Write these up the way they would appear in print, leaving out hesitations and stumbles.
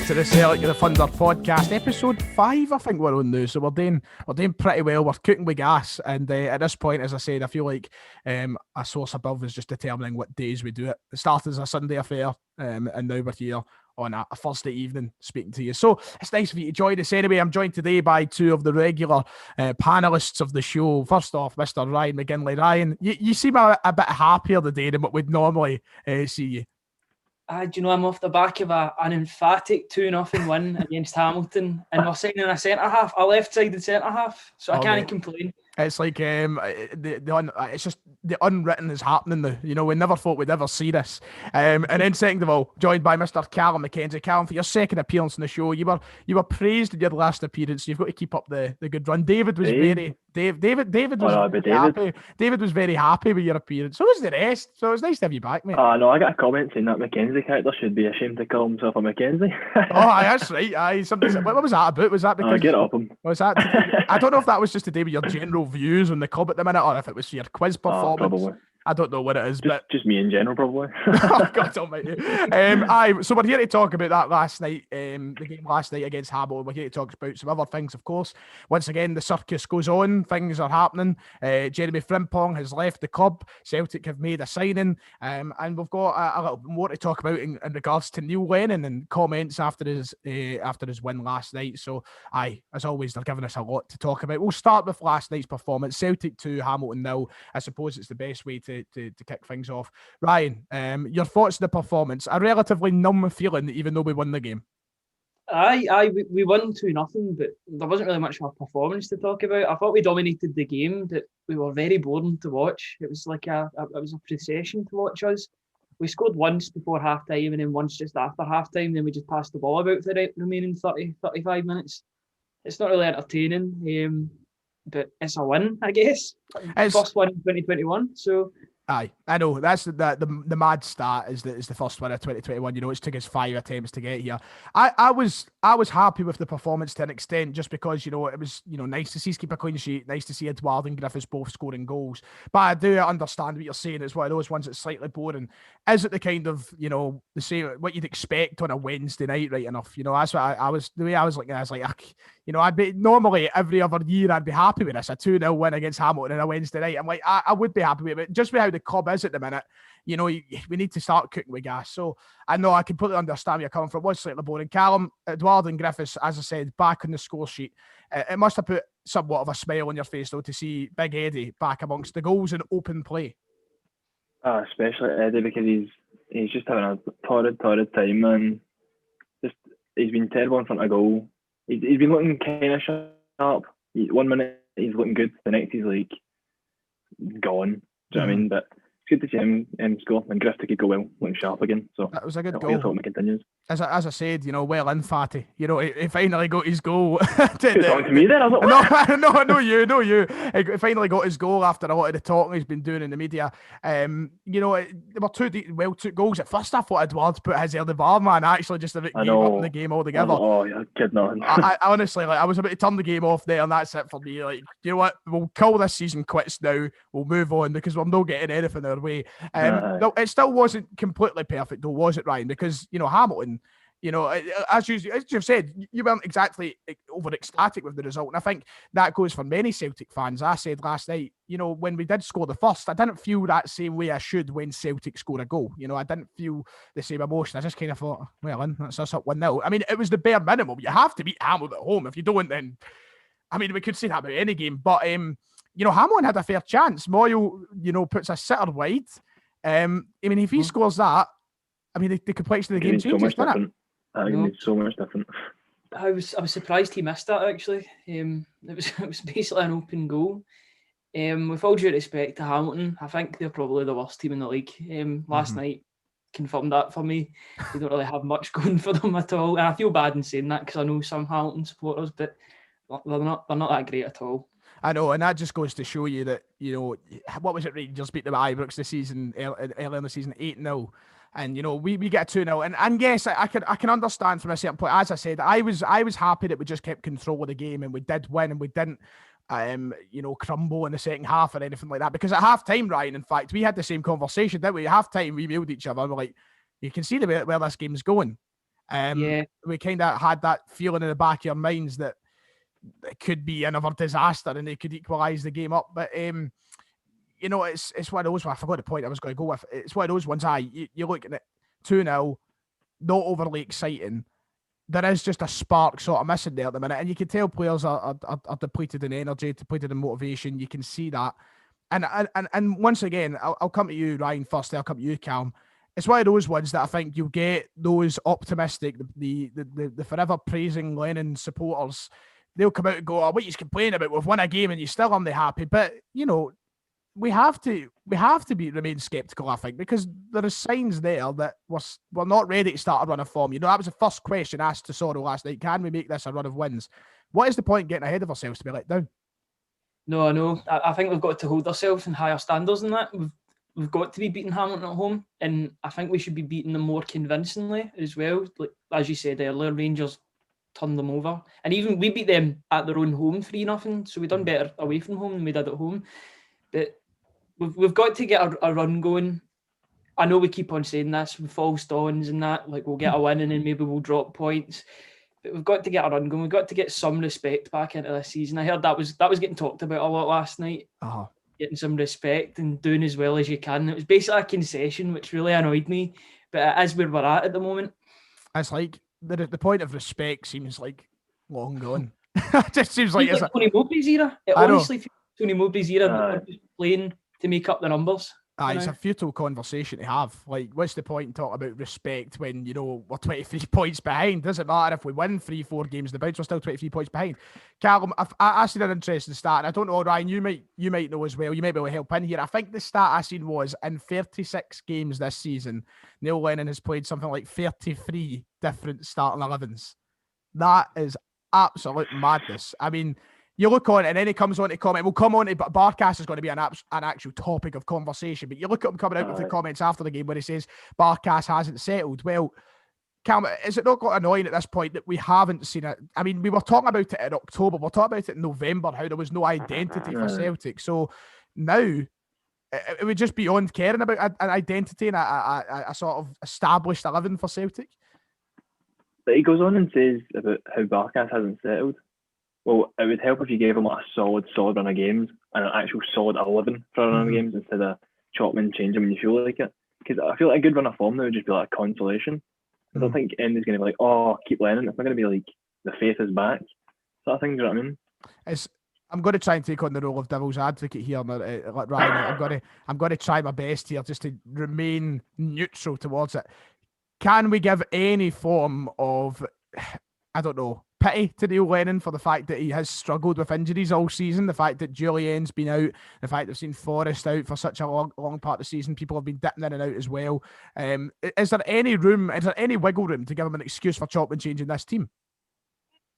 to the Sellik the Thunder podcast, episode 5. I think we're on now, so we're doing pretty well. We're cooking with gas, and at this point, as I said, I feel like a source above is just determining what days we do it. It started as a Sunday affair, and now we're here on a Thursday evening speaking to you. So it's nice of you to join us anyway. I'm joined today by two of the regular panelists of the show. First off, Mr. Ryan McGinley. Ryan, you seem a bit happier today than what we'd normally see you. Do you know, I'm off the back of an emphatic 2-0 win against Hamilton, and we're signing a centre-half, a left-sided centre-half, so I can't complain. It's like it's just the unwritten is happening now. You know, we never thought we'd ever see this. And then second of all, joined by Mr. Callum McKenzie. Callum, for your second appearance on the show, you were praised in your last appearance. You've got to keep up the good run. David was David was very happy with your appearance. So was the rest. So it was nice to have you back, mate. No, I got a comment saying that McKenzie character should be ashamed to call himself a McKenzie. That's right. Somebody said, what was that about? Was that because get up him? Was that? I don't know if that was just to do with your general views on the club at the minute, or if it was for your quiz performance. Probably. I don't know what it is, but just me in general, probably. Oh, God almighty. So we're here to talk about that last night, the game last night against Hamilton. We're here to talk about some other things, of course. Once again, the circus goes on. Things are happening. Jeremy Frimpong has left the club. Celtic have made a signing, and we've got a little more to talk about in regards to Neil Lennon and comments after his win last night. So, as always, they're giving us a lot to talk about. We'll start with last night's performance. Celtic 2, Hamilton 0. I suppose it's the best way to kick things off. Ryan, your thoughts on the performance? A relatively numb feeling, even though we won the game. We won 2-0, but there wasn't really much of a performance to talk about. I thought we dominated the game, but we were very boring to watch. It was like a procession to watch us. We scored once before half time and then once just after half time. Then we just passed the ball about for the remaining 35 minutes. It's not really entertaining. But it's a win, I guess. It's first one in 2021. So I know that's the mad stat is the first one of 2021. You know, it took us 5 attempts to get here. I was happy with the performance to an extent, just because, you know, it was, you know, nice to see us keep a clean sheet, nice to see Edouard and Griffiths both scoring goals. But I do understand what you're saying. It's one of those ones that's slightly boring. Is it the kind of, you know, the same what you'd expect on a Wednesday night, right enough? You know, that's what I was the way I was looking. I was like, you know, I'd be normally every other year I'd be happy with this, a 2-0 win against Hamilton on a Wednesday night. I'm like, I would be happy with it, just with how the club is at the minute. You know, we need to start cooking with gas. So I know I completely understand where you're coming from. It was slightly boring. Callum, Edouard and Griffiths, as I said, back on the score sheet. It must have put somewhat of a smile on your face, though, to see Big Eddie back amongst the goals in open play. Especially Eddie, because he's just having a torrid time, and just he's been terrible in front of goal. He's been looking kind of sharp. 1 minute he's looking good, the next he's like gone. Do you know what I mean? But it's good to see him score, and Griffith could go well, looking sharp again. So that was a good goal. Hope it continues. As I said, you know, well in, Fatty. You know, he finally got his goal. You're talking to me there? I was like, no, you. He finally got his goal after a lot of the talking he's been doing in the media. You know, there were two goals. At first, I thought Edouard put his early bar man actually just gave up the game altogether. You're kidding on. I honestly, I was about to turn the game off there, and that's it for me. Like, you know what? We'll call this season quits now. We'll move on because we're not getting anything our way. No, it still wasn't completely perfect, though, was it, Ryan? Because, you know, Hamilton, you know, as you've said, you weren't exactly over ecstatic with the result. And I think that goes for many Celtic fans. I said last night, you know, when we did score the first, I didn't feel that same way I should when Celtic score a goal. You know, I didn't feel the same emotion. I just kind of thought, well, that's us up 1-0. I mean, it was the bare minimum. You have to beat Hamilton at home. If you don't, then, I mean, we could say that about any game. But, you know, Hamilton had a fair chance. Moyle, you know, puts a sitter wide. I mean, if he scores that, I mean, the complexion of the game changes, doesn't it? It's so much different. I was surprised he missed that, actually. It was basically an open goal. With all due respect to Hamilton, I think they're probably the worst team in the league. Last night confirmed that for me. They don't really have much going for them at all. And I feel bad in saying that because I know some Hamilton supporters, but they're not that great at all. I know, and that just goes to show you that, you know, what was it, Rangers beat the Ibrox this season, early in the season, 8-0. And, you know, we get 2-0. And yes, I can understand from a certain point. As I said, I was happy that we just kept control of the game and we did win and we didn't, you know, crumble in the second half or anything like that. Because at half time, Ryan, in fact, we had the same conversation, didn't we? At half time, we mailed each other. We're like, you can see where this game's going. We kind of had that feeling in the back of our minds that it could be another disaster and they could equalise the game up. But you know, it's one of those. I forgot the point I was going to go with. It's one of those ones. You're looking at 2-0, not overly exciting. There is just a spark sort of missing there at the minute, and you can tell players are depleted in energy, depleted in motivation. You can see that, and once again, I'll come to you, Ryan, first. I'll come to you, Callum. It's one of those ones that I think you'll get those optimistic, the forever praising Lennon supporters. They'll come out and go, "Oh, what you complaining about? We've won a game and you still aren't happy." But you know, we have to remain sceptical, I think, because there are signs there that we're not ready to start a run of form. You know, that was the first question asked to Sorrow last night. Can we make this a run of wins? What is the point getting ahead of ourselves to be let down? No, I know. I think we've got to hold ourselves in higher standards than that. We've got to be beating Hamilton at home, and I think we should be beating them more convincingly as well. Like as you said earlier, Rangers turned them over, and even we beat them at their own home 3-0. So we done better away from home than we did at home. But we've got to get a run going. I know we keep on saying this with false dawns and that, like we'll get a win and then maybe we'll drop points. But we've got to get a run going. We've got to get some respect back into this season. I heard that was getting talked about a lot last night. Getting some respect and doing as well as you can. It was basically a concession, which really annoyed me. But it is where we're at the moment. It's like the point of respect seems like long gone. It just seems like it's Tony Mowbray's era. It honestly feels Tony Mowbray's era. We're just playing to make up the numbers. It's a futile conversation to have. Like, what's the point in talking about respect when, you know, we're 23 points behind? Doesn't matter if we win 3-4 games in the bounce, we're still 23 points behind. Callum, I seen an interesting stat, and I don't know, Ryan, you might know as well. You might be able to help in here. I think the stat I seen was in 36 games this season, Neil Lennon has played something like 33 different starting 11s. That is absolute madness. I mean, you look on it and then he comes on to comment. We'll come on to, but Barkas is going to be an actual topic of conversation. But you look at him coming out with the comments after the game where he says Barkas hasn't settled. Well, Cam, is it not got annoying at this point that we haven't seen it? I mean, we were talking about it in October. We're talking about it in November, how there was no identity for Celtic. So now it would just be beyond caring about an identity and a sort of established 11 for Celtic. But he goes on and says about how Barkas hasn't settled. Well, it would help if you gave him a solid run of games and an actual solid 11 for a run of games instead of chopping and changing when you feel like it. Because I feel like a good run of form now would just be like a consolation. I don't think Andy's going to be like, oh, keep Lennon. It's not going to be like the faith is back. Sort of thing, do you know what I mean? I'm going to try and take on the role of devil's advocate here, like Ryan. I'm going to try my best here just to remain neutral towards it. Can we give any form of, I don't know, pity to Neil Lennon for the fact that he has struggled with injuries all season, the fact that Julien's been out, the fact they've seen Forrest out for such a long part of the season, people have been dipping in and out as well. Is there any wiggle room to give him an excuse for chopping and changing this team?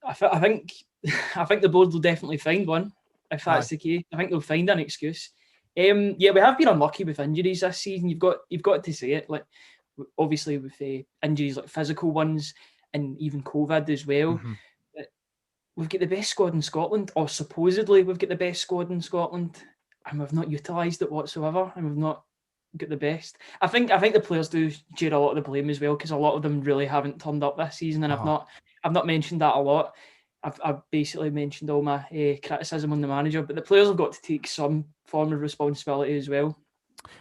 I think the board will definitely find one if that's the case. I think they'll find an excuse. We have been unlucky with injuries this season. You've got to say it. Like obviously with injuries like physical ones and even COVID as well. We've got the best squad in Scotland, or supposedly we've got the best squad in Scotland, and we've not utilised it whatsoever, and we've not got the best. I think the players do share a lot of the blame as well, because a lot of them really haven't turned up this season, and I've not mentioned that a lot. I've basically mentioned all my criticism on the manager, but the players have got to take some form of responsibility as well.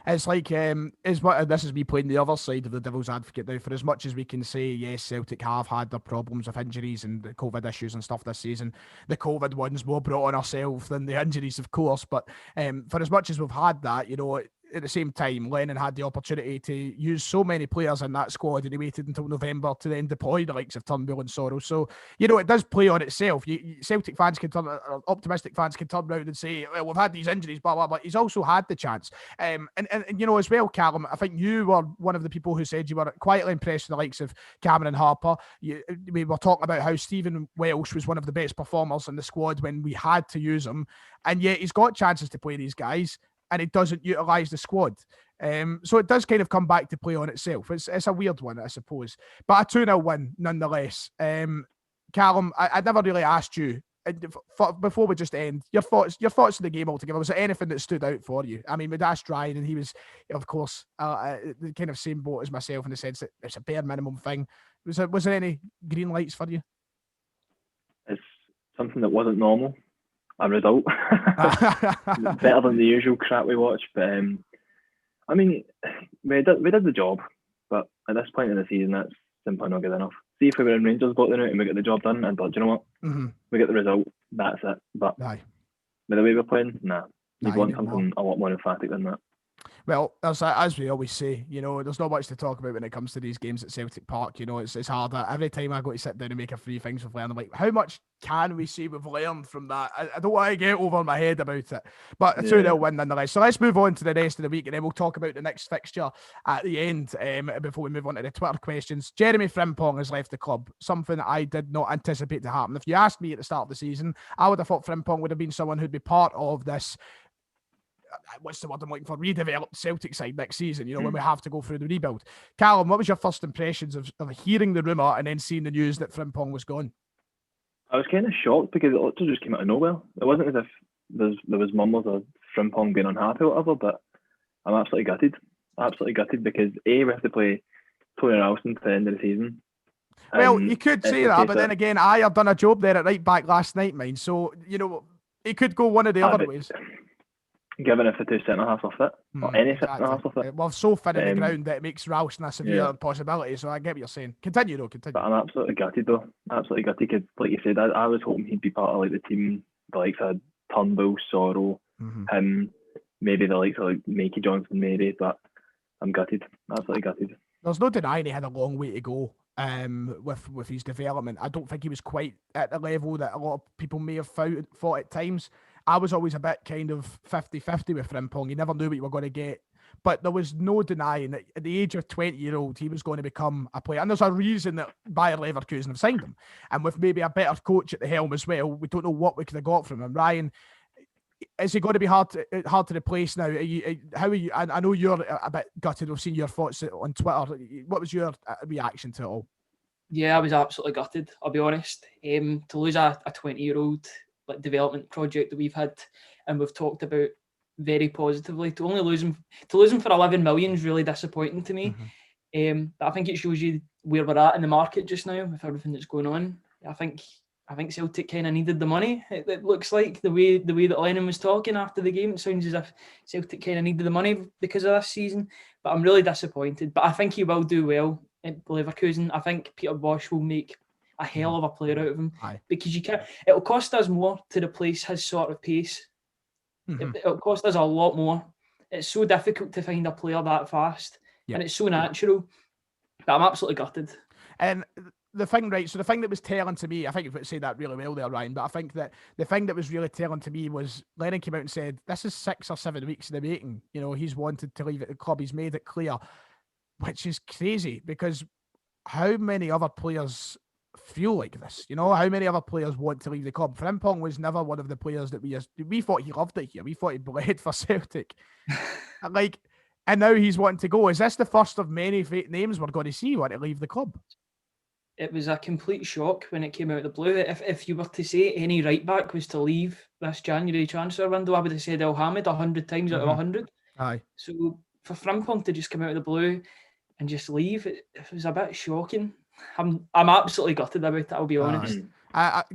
It's like, this is me playing the other side of the devil's advocate now. For as much as we can say, yes, Celtic have had their problems with injuries and the COVID issues and stuff this season, the COVID ones more brought on ourselves than the injuries, of course. But for as much as we've had that, you know, at the same time, Lennon had the opportunity to use so many players in that squad, and he waited until November to then deploy the likes of Turnbull and Sorrow. So, you know, it does play on itself. Celtic fans can turn, optimistic fans can turn around and say, well, we've had these injuries, blah, blah, blah. He's also had the chance. And you know, as well, Callum, I think you were one of the people who said you were quietly impressed with the likes of Cameron Harper. We were talking about how Stephen Welsh was one of the best performers in the squad when we had to use him. And yet he's got chances to play these guys, and it doesn't utilise the squad. So it does kind of come back to play on itself. It's a weird one, I suppose. But a 2-0 win, nonetheless. Callum, I never really asked you, before we just end, your thoughts on the game altogether. Was there anything that stood out for you? I mean, we asked Ryan, and he was, of course, the kind of same boat as myself in the sense that it's a bare minimum thing. Was there any green lights for you? It's something that wasn't normal. A result. Better than the usual crap we watch. But I mean, we did the job. But at this point in the season, that's simply not good enough. See, if we were in Rangers got the night and we get the job done, and but do you know what? Mm-hmm. We get the result. That's it. But Aye. with the way we're playing, nah. You Aye, want you something a lot more emphatic than that. Well, as we always say, there's not much to talk about when it comes to these games at Celtic Park. It's harder. Every time I go to sit down and make a few things we've learned, I'm like, how much can we say we've learned from that? I don't want to get over my head about it. But a 2-0 win nonetheless. So let's move on to the rest of the week, and then we'll talk about the next fixture at the end before we move on to the Twitter questions. Jeremy Frimpong has left the club, something I did not anticipate to happen. If you asked me at the start of the season, I would have thought Frimpong would have been someone who'd be part of this, what's the word I'm looking for, redeveloped Celtic side next season, when we have to go through the rebuild. Callum, what was your first impressions of hearing the rumour and then seeing the news that Frimpong was gone? I was kind of shocked because it literally just came out of nowhere. It wasn't as if there was murmurs of Frimpong being unhappy or whatever, but I'm absolutely gutted. Absolutely gutted because we have to play Tony Ralston to the end of the season. Well, you could say that, but then again, I have done a job there at right back last night, mine. So, it could go one of the other ways. Given if the two centre-halves are fit, or any centre-halves are fit. Well, so fit in the ground that it makes Ralston a severe possibility, so I get what you're saying. Continue. But I'm absolutely gutted though. Absolutely gutted because, like you said, I was hoping he'd be part of the team, the likes of Turnbull, Sorrow, him, maybe the likes of Mikey Johnson, maybe, but I'm gutted. Absolutely gutted. There's no denying he had a long way to go with his development. I don't think he was quite at the level that a lot of people may have thought at times. I was always a bit kind of 50-50 with Frimpong. You never knew what you were going to get. But there was no denying that at the age of 20-year-old, he was going to become a player. And there's a reason that Bayer Leverkusen have signed him. And with maybe a better coach at the helm as well, we don't know what we could have got from him. Ryan, is he going to be hard to replace now? How are you? I know you're a bit gutted. We've seen your thoughts on Twitter. What was your reaction to it all? Yeah, I was absolutely gutted, I'll be honest. To lose a 20-year-old development project that we've had and we've talked about very positively, to lose him for 11 million is really disappointing to me. But I think it shows you where we're at in the market just now with everything that's going on. I think Celtic kind of needed the money. It looks like the way that Lennon was talking after the game, it sounds as if Celtic kind of needed the money because of this season. But I'm really disappointed. But I think he will do well at Leverkusen. I think Peter Bosz will make a hell of a player out of him. Because it'll cost us more to replace his sort of pace. It'll cost us a lot more. It's so difficult to find a player that fast, and it's so natural. But I'm absolutely gutted. And the thing that was telling to me, I think you've said that really well there, Ryan, but I think that the thing that was really telling to me was Lennon came out and said, this is 6 or 7 weeks in the making. He's wanted to leave at the club. He's made it clear, which is crazy because how many other players feel like this? How many other players want to leave the club? Frimpong was never one of the players that we thought he loved it here. We thought he bled for Celtic. And now he's wanting to go. Is this the first of many names we're going to see want to leave the club? It was a complete shock when it came out of the blue. If you were to say any right back was to leave this January transfer window, I would have said El Hamid 100 times out of 100. Aye. So for Frimpong to just come out of the blue and just leave, it was a bit shocking. I'm absolutely gutted about it, I'll be honest.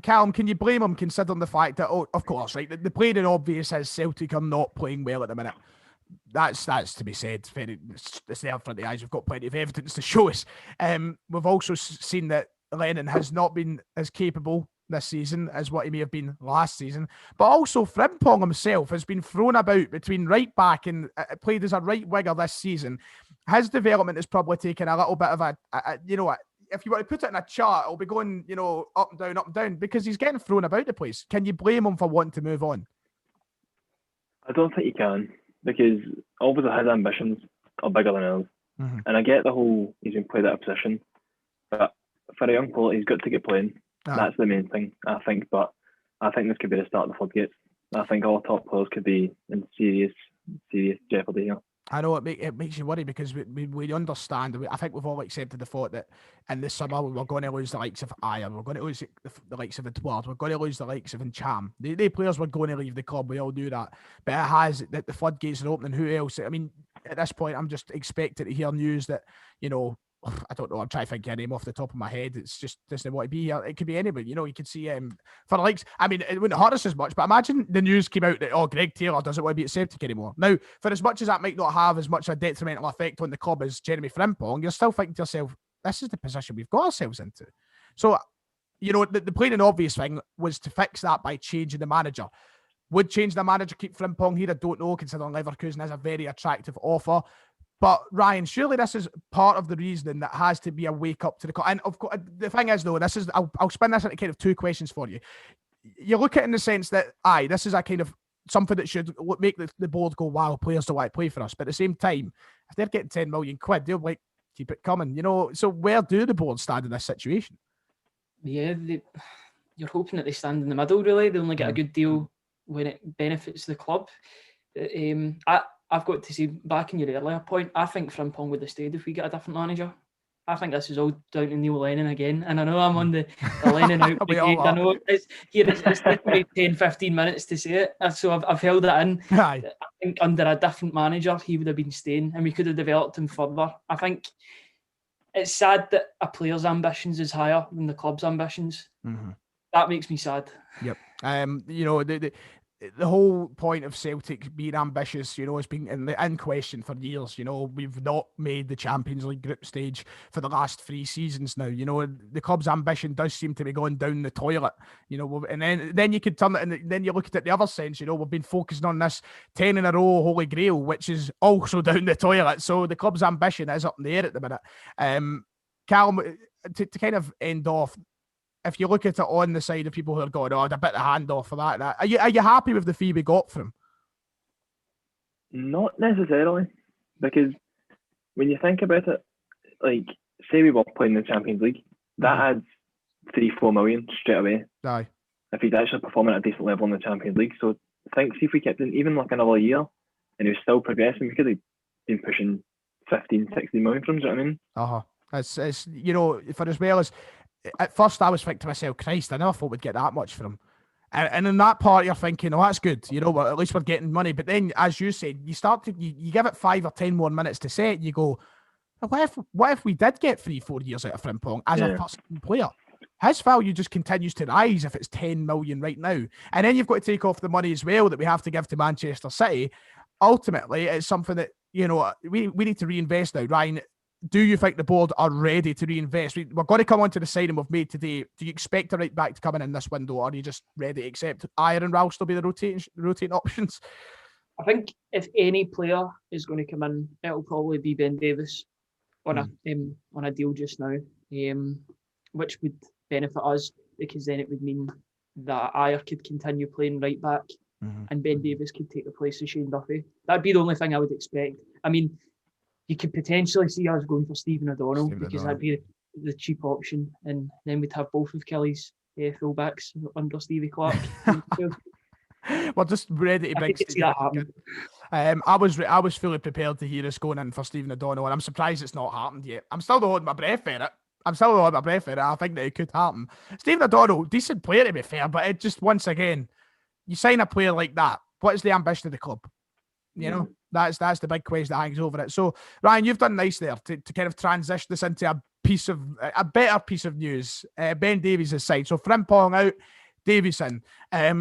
Callum, can you blame him considering the fact that, of course, right, the plain and obvious is Celtic are not playing well at the minute. That's to be said. It's there in front of the eyes. We've got plenty of evidence to show us. We've also seen that Lennon has not been as capable this season as what he may have been last season. But also Frimpong himself has been thrown about between right back and played as a right winger this season. His development has probably taken a little bit of a if you were to put it in a chart, it'll be going, up and down, because he's getting thrown about the place. Can you blame him for wanting to move on? I don't think you can, because obviously his ambitions are bigger than ours. And I get the whole he's been played out of position, but for a young player, he's got to get playing. That's the main thing, I think. But I think this could be the start of the floodgates. I think all top players could be in serious jeopardy here. I know it makes you worry because we understand. I think we've all accepted the thought that in the summer we're going to lose the likes of Ayer, we're going to lose the likes of Edouard, we're going to lose the likes of Ncham. The players were going to leave the club. We all knew that. But it has, that the floodgates are opening. Who else? I mean, at this point, I'm just expecting to hear news that, I don't know. I'm trying to think of a name off the top of my head. It's just doesn't want to be here. It could be anybody. You know, you could see for likes. I mean, it wouldn't hurt us as much, but imagine the news came out that Greg Taylor doesn't want to be at Celtic anymore. Now, for as much as that might not have as much a detrimental effect on the club as Jeremy Frimpong, you're still thinking to yourself, this is the position we've got ourselves into. So, you know, the plain and obvious thing was to fix that by changing the manager. Would change the manager keep Frimpong here? I don't know, considering Leverkusen is a very attractive offer. But Ryan, surely this is part of the reasoning that has to be a wake up to the. And of course, the thing is, though, this is I'll spin this into kind of two questions for you. You look at it in the sense that, this is a kind of something that should make the board go, wow, players don't want to play for us. But at the same time, if they're getting 10 million quid, they'll like keep it coming. You know, so where do the board stand in this situation? Yeah, you're hoping that they stand in the middle. Really, they only get a good deal when it benefits the club. I've got to say, back in your earlier point, I think Frimpong would have stayed if we get a different manager. I think this is all down to Neil Lennon again. And I know I'm on the Lennon out brigade. I know it's taken me 10, 15 minutes to say it. So I've held it in. Aye. I think under a different manager, he would have been staying and we could have developed him further. I think it's sad that a player's ambitions is higher than the club's ambitions. Mm-hmm. That makes me sad. Yep. You know, the whole point of Celtic being ambitious, you know, has been in question for years. You know, we've not made the Champions League group stage for the last 3 seasons now. You know, the club's ambition does seem to be going down the toilet. You know, and then you could turn it, and then you look at it the other sense. You know, we've been focusing on this 10 in a row Holy Grail, which is also down the toilet. So the club's ambition is up in the air at the minute. Callum, to kind of end off, if you look at it on the side of people who are going, I'd a bit of hand off for that. Are you happy with the fee we got from him? Not necessarily, because when you think about it, like, say we were playing the Champions League, that adds 3-4 million straight away. Aye. If he's actually performing at a decent level in the Champions League. So think, see if we kept in even like another year and he was still progressing, we could have been pushing 15, 16 million from him, do you know what I mean? It's you know, for as well as at first I was thinking to myself, Christ, I never thought we'd get that much from him. And in that part, you're thinking, oh, that's good. You know, at least we're getting money. But then, as you said, you start to, you give it 5 or 10 more minutes to set, you go, what if we did get 3-4 years out of Frimpong as a first player? His value just continues to rise if it's 10 million right now. And then you've got to take off the money as well that we have to give to Manchester City. Ultimately, it's something that, you know, we need to reinvest now. Ryan, do you think the board are ready to reinvest? We're going to come on to the signing we've made today. Do you expect a right back to come in this window, or are you just ready to accept Iron and Ralph still be the rotating options? I think if any player is going to come in, it'll probably be Ben Davies on a deal just now, which would benefit us because then it would mean that Ayer could continue playing right back and Ben Davies could take the place of Shane Duffy. That'd be the only thing I would expect. I mean, you could potentially see us going for Stephen O'Donnell because that'd be the cheap option, and then we'd have both of Kelly's fullbacks under Stevie Clark. We're just ready to bring Stevie Clark in. I was fully prepared to hear us going in for Stephen O'Donnell, and I'm surprised it's not happened yet. I'm still holding my breath for it. I think that it could happen. Stephen O'Donnell, decent player to be fair, but it just, once again, you sign a player like that, what is the ambition of the club? You know, that's the big question that hangs over it. So, Ryan, you've done nice there to kind of transition this into a better piece of news. Ben Davies is signed. So Frimpong out, Davies in.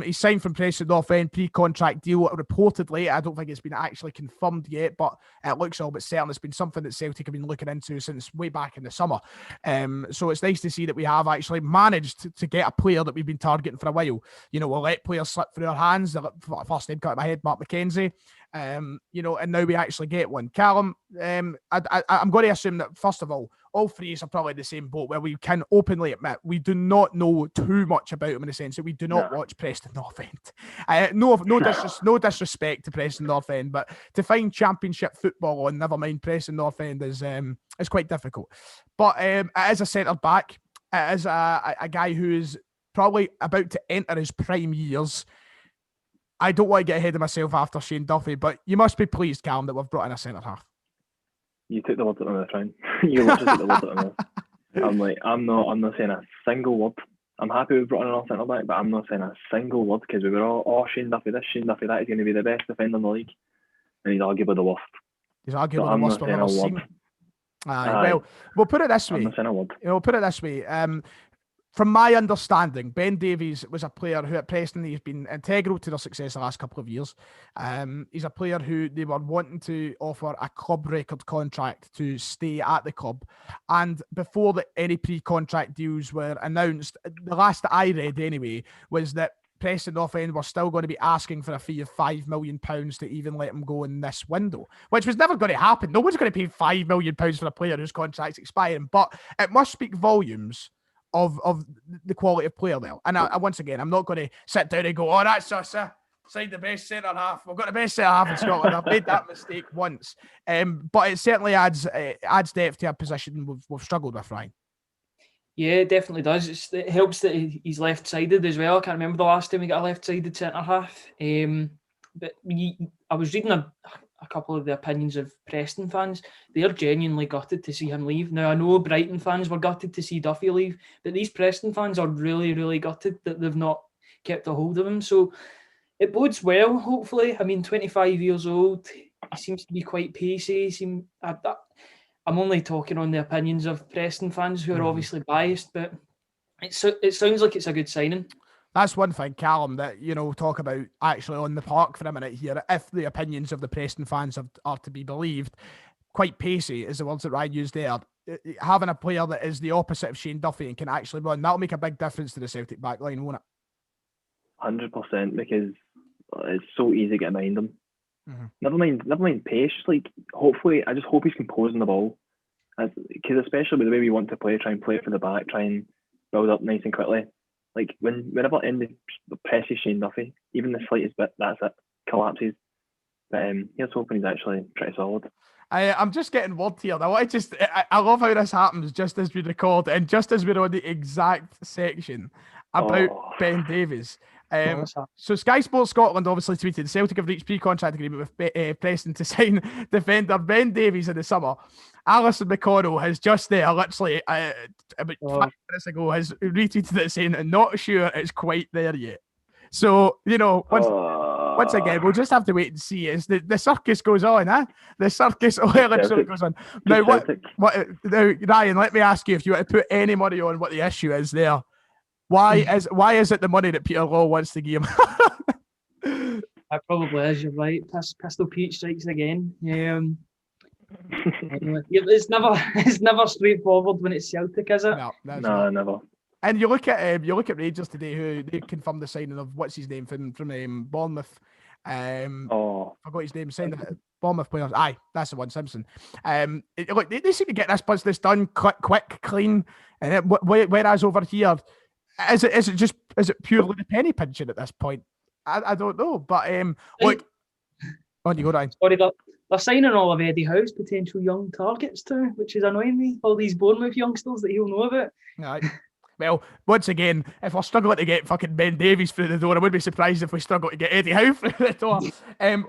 He's signed from Preston North End, pre-contract deal. Reportedly, I don't think it's been actually confirmed yet, but it looks all but certain. It's been something that Celtic have been looking into since way back in the summer. So it's nice to see that we have actually managed to get a player that we've been targeting for a while. You know, we'll let players slip through our hands. The first name cut in my head, Mark McKenzie. You know, and now we actually get one. Callum, I'm going to assume that, first of all three are probably the same boat where we can openly admit we do not know too much about him in the sense that we do not watch Preston North End. No disrespect to Preston North End, but to find championship football on, never mind Preston North End, is quite difficult. But as a centre back, as a guy who is probably about to enter his prime years, I don't want to get ahead of myself after Shane Duffy, but you must be pleased, Callum, that we've brought in a centre half. You took the words out of my mouth, Ryan. You literally took the words out of my mouth. I'm not saying a single word. I'm happy we've brought in our centre back, but I'm not saying a single word because we were all, Shane Duffy this, Shane Duffy that, is going to be the best defender in the league, and he's arguably the worst. He's arguably the worst we've ever seen. Well, we'll put it this way. We'll put it this way. From my understanding, Ben Davies was a player who at Preston he's been integral to their success the last couple of years. He's a player who they were wanting to offer a club record contract to stay at the club. And before any pre-contract deals were announced, the last that I read anyway was that Preston North End were still going to be asking for a fee of £5 million to even let him go in this window, which was never going to happen. No one's going to pay £5 million for a player whose contract's expiring, but it must speak volumes of the quality of player there. And once again, I'm not going to sit down and go, oh, that's us, signed the best centre-half. We've got the best centre-half in Scotland. I've made that mistake once. But it certainly adds depth to a position we've struggled with, Ryan. Yeah, it definitely does. It helps that he's left-sided as well. I can't remember the last time we got a left-sided centre-half. But I was reading a couple of the opinions of Preston fans. They're genuinely gutted to see him leave. Now, I know Brighton fans were gutted to see Duffy leave, but these Preston fans are really, really gutted that they've not kept a hold of him. So it bodes well, hopefully. I mean, 25 years old, he seems to be quite pacey. I'm only talking on the opinions of Preston fans who are obviously biased, but it sounds like it's a good signing. That's one thing, Callum, that, talk about actually on the park for a minute here. If the opinions of the Preston fans are to be believed, quite pacey is the words that Ryan used there. Having a player that is the opposite of Shane Duffy and can actually run, that'll make a big difference to the Celtic backline, won't it? 100%, because it's so easy to get behind him. Never mind pace. Hopefully, I just hope he's composing the ball, because especially with the way we want to play, try and play it for the back, try and build up nice and quickly. Whenever in the presses Shane Duffy, even the slightest bit, that's it, collapses. But here's hoping he's actually pretty solid. I'm just getting word here. I love how this happens just as we record and just as we're on the exact section about Ben Davies. So Sky Sports Scotland obviously tweeted Celtic have reached pre-contract agreement with Preston to sign defender Ben Davies in the summer. Alison McConnell has just there, literally about 5 minutes ago, has retweeted it saying, not sure it's quite there yet. So, once again, we'll just have to wait and see as the circus goes on, huh? The circus goes on. Now, now, Ryan, let me ask you if you want to put any money on what the issue is there. Why is it the money that Peter Law wants to give him? That probably is, you're right. Pistol Pete strikes again. It's never straightforward when it's Celtic, is it? No, never. And you look at Rangers today, who they confirmed the signing of what's his name from Bournemouth. I forgot his name. Signed Bournemouth players. Aye, that's the one. Simpson. Look, they seem to get this business done quick, clean, and whereas over here, is it purely the penny pinching at this point? I don't know, but look. On you go, Ryan. Sorry, they're signing all of Eddie Howe's potential young targets too, which is annoying me. All these Bournemouth youngsters that he'll know about. Right. Well, once again, if we're struggling to get fucking Ben Davies through the door, I would be surprised if we struggle to get Eddie Howe through the door.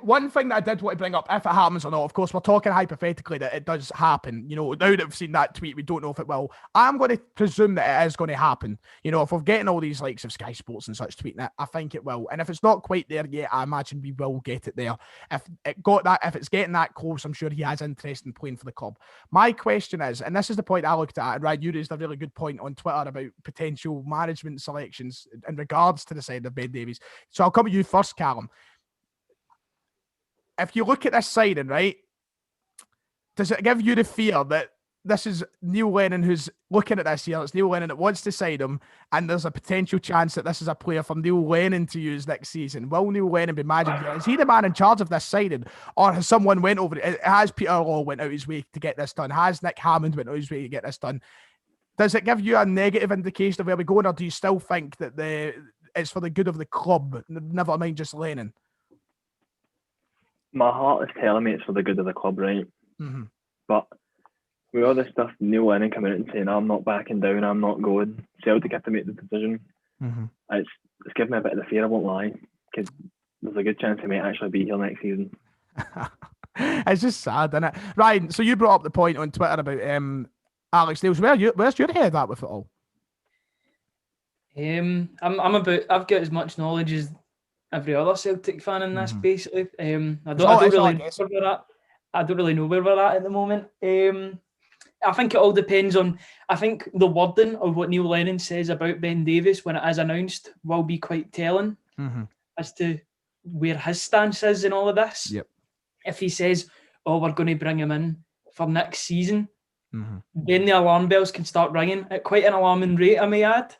One thing that I did want to bring up, if it happens or not, of course, we're talking hypothetically that it does happen. Now that we've seen that tweet, we don't know if it will. I'm going to presume that it is going to happen. If we're getting all these likes of Sky Sports and such tweeting it, I think it will. And if it's not quite there yet, I imagine we will get it there. If it's getting that close, I'm sure he has interest in playing for the club. My question is, and this is the point I looked at, and Ryan, you raised a really good point on Twitter about potential management selections in regards to the side of Ben Davies. So I'll come to you first, Callum. If you look at this signing, right, does it give you the fear that this is Neil Lennon who's looking at this here? It's Neil Lennon that wants to sign him, and there's a potential chance that this is a player for Neil Lennon to use next season. Will Neil Lennon be managing here? Is he the man in charge of this signing, or has someone went over it? Has Peter Law went out his way to get this done? Has Nick Hammond went out his way to get this done? Does it give you a negative indication of where we're going, or do you still think that it's for the good of the club, never mind just Lennon? My heart is telling me it's for the good of the club, right? Mm-hmm. But with all this stuff, Neil Lennon coming out and saying, I'm not backing down, I'm not going, Celtic have to make the decision. Mm-hmm. It's given me a bit of the fear, I won't lie, because there's a good chance he might actually be here next season. It's just sad, isn't it? Ryan, so you brought up the point on Twitter about Alex Niels. Where's your head at with it all? I've got as much knowledge as every other Celtic fan in this, basically. I don't really know where we're at at the moment. I think it all depends on. I think the wording of what Neil Lennon says about Ben Davies when it is announced will be quite telling as to where his stance is in all of this. Yep. If he says, "Oh, we're going to bring him in for next season," then the alarm bells can start ringing at quite an alarming rate, I may add.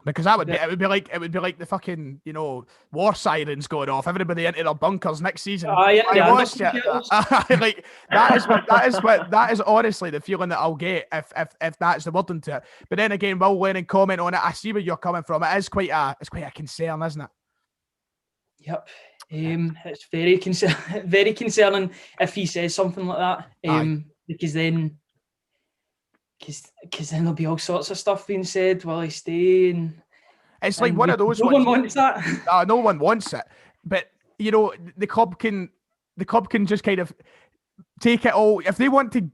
Because that would be it would be like the fucking, you know, war sirens going off, everybody into their bunkers next season. Like that is honestly the feeling that I'll get if that's the wording to it. But then again, Will Lennon comment on it. I see where you're coming from. It is quite a concern, isn't it? Yep. It's very concerning if he says something like that. Because then there'll be all sorts of stuff being said while he's staying. It's like one of those ones. No one wants that. No one wants it. But you know, the club can just kind of take it all. If they want to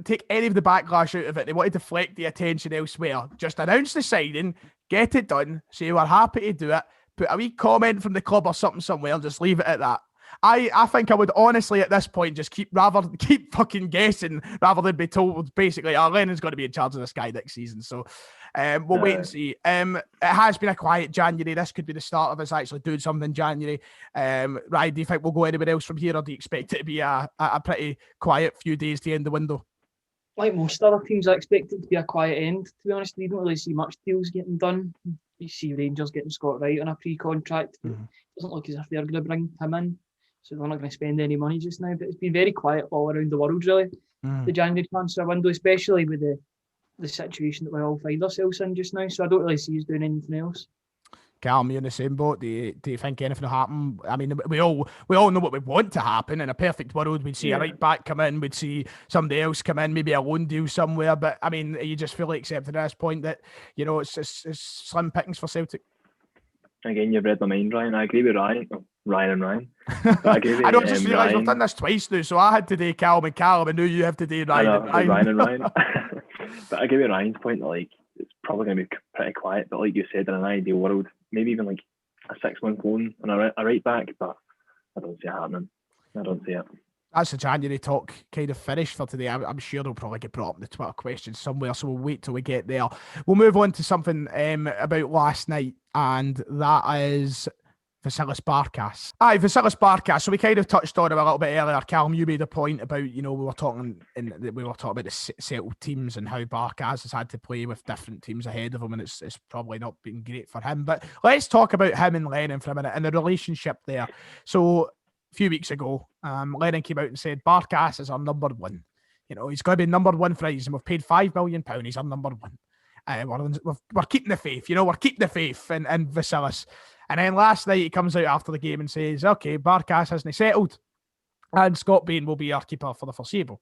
take any of the backlash out of it, they want to deflect the attention elsewhere. Just announce the signing, get it done, say we're happy to do it, put a wee comment from the club or something somewhere, and just leave it at that. I think I would honestly at this point just keep fucking guessing rather than be told basically, Lennon's going to be in charge of this guy next season. So we'll wait and see. It has been a quiet January. This could be the start of us actually doing something in January. Ryan, do you think we'll go anywhere else from here, or do you expect it to be a pretty quiet few days to end the window? Like most other teams, I expect it to be a quiet end. To be honest, we don't really see much deals getting done. You see Rangers getting Scott Wright on a pre-contract. It doesn't look as if they're going to bring him in. So they're not going to spend any money just now. But it's been very quiet all around the world, really. The January transfer window, especially with the situation that we all find ourselves in just now. So I don't really see us doing anything else. Callum, you're in the same boat. Do you think anything will happen? I mean, we all know what we want to happen. In a perfect world, we'd see a right back come in, we'd see somebody else come in, maybe a loan deal somewhere. But I mean, you just fully accepted at this point that, you know, it's slim pickings for Celtic. Again, you've read my mind, Ryan. I agree with Ryan. Ryan and Ryan. But I agree with, I don't just realise we've done this twice now. So I had today Callum and Callum, and now you have today Ryan and Ryan. But I agree with Ryan's point that, like, it's probably going to be pretty quiet. But like you said, in an ideal world, maybe even like a 6-month loan on a right back. But I don't see it happening. I don't see it. That's the January talk kind of finished for today. I'm sure they'll probably get brought up in the Twitter questions somewhere, so we'll wait till we get there. We'll move on to something about last night, and that is Vasilis Barkas. Vasilis Barkas. So we kind of touched on it a little bit earlier. Callum, you made a point about, you know, we were talking about the settled teams and how Barkas has had to play with different teams ahead of him, and it's probably not been great for him. But let's talk about him and Lennon for a minute and the relationship there. So a few weeks ago, Lennon came out and said Barkas is our number one. You know, he's going to be number one for us, and we've paid £5 million. He's our number one. We're keeping the faith. You know, we're keeping the faith in Vasilis. And then last night he comes out after the game and says, "Okay, Barkas hasn't settled, and Scott Bain will be our keeper for the foreseeable."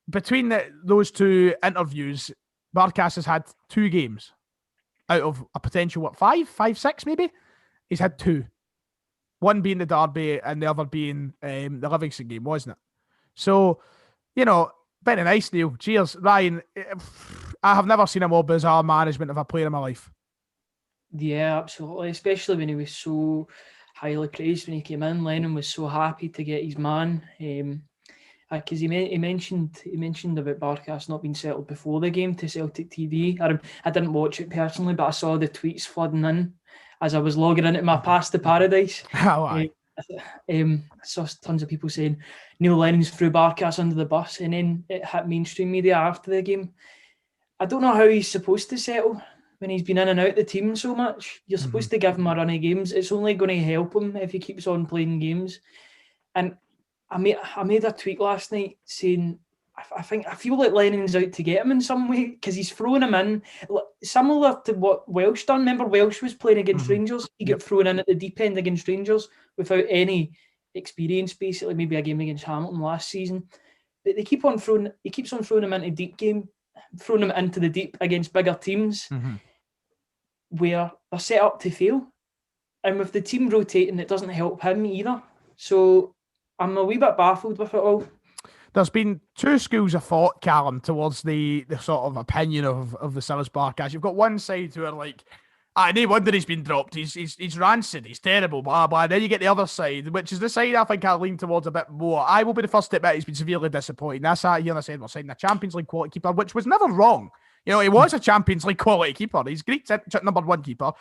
Between those two interviews, Barkas has had 2 games out of a potential five, six maybe. He's had 2. One being the Derby and the other being the Livingston game, wasn't it? So, you know, very nice, Neil. Cheers. Ryan, I have never seen a more bizarre management of a player in my life. Yeah, absolutely. Especially when he was so highly praised when he came in. Lennon was so happy to get his man. Because he mentioned about Barkas not being settled before the game to Celtic TV. I didn't watch it personally, but I saw the tweets flooding in as I was logging into my Path to Paradise. I saw tons of people saying Neil Lennon's threw Barkas under the bus, and then it hit mainstream media after the game. I don't know how he's supposed to settle when he's been in and out the team so much. You're supposed to give him a run of games. It's only going to help him if he keeps on playing games. And I made a tweet last night saying I feel like Lennon's out to get him in some way, because he's throwing him in similar to what Welsh done. Remember, Welsh was playing against Rangers. He got thrown in at the deep end against Rangers without any experience, basically. Maybe a game against Hamilton last season. But he keeps on throwing him into deep game, throwing him into the deep against bigger teams where they're set up to fail. And with the team rotating, it doesn't help him either. So I'm a wee bit baffled with it all. There's been 2 schools of thought, Callum, towards the sort of opinion of Vasilis Barkas. You've got one side who are like, No wonder he's been dropped. He's rancid. He's terrible. Blah blah. Then you get the other side, which is the side I think I lean towards a bit more. I will be the first to admit he's been severely disappointing. I sat here and I said we're signing a Champions League quality keeper, which was never wrong. You know, he was a Champions League quality keeper. He's Greece's number one keeper.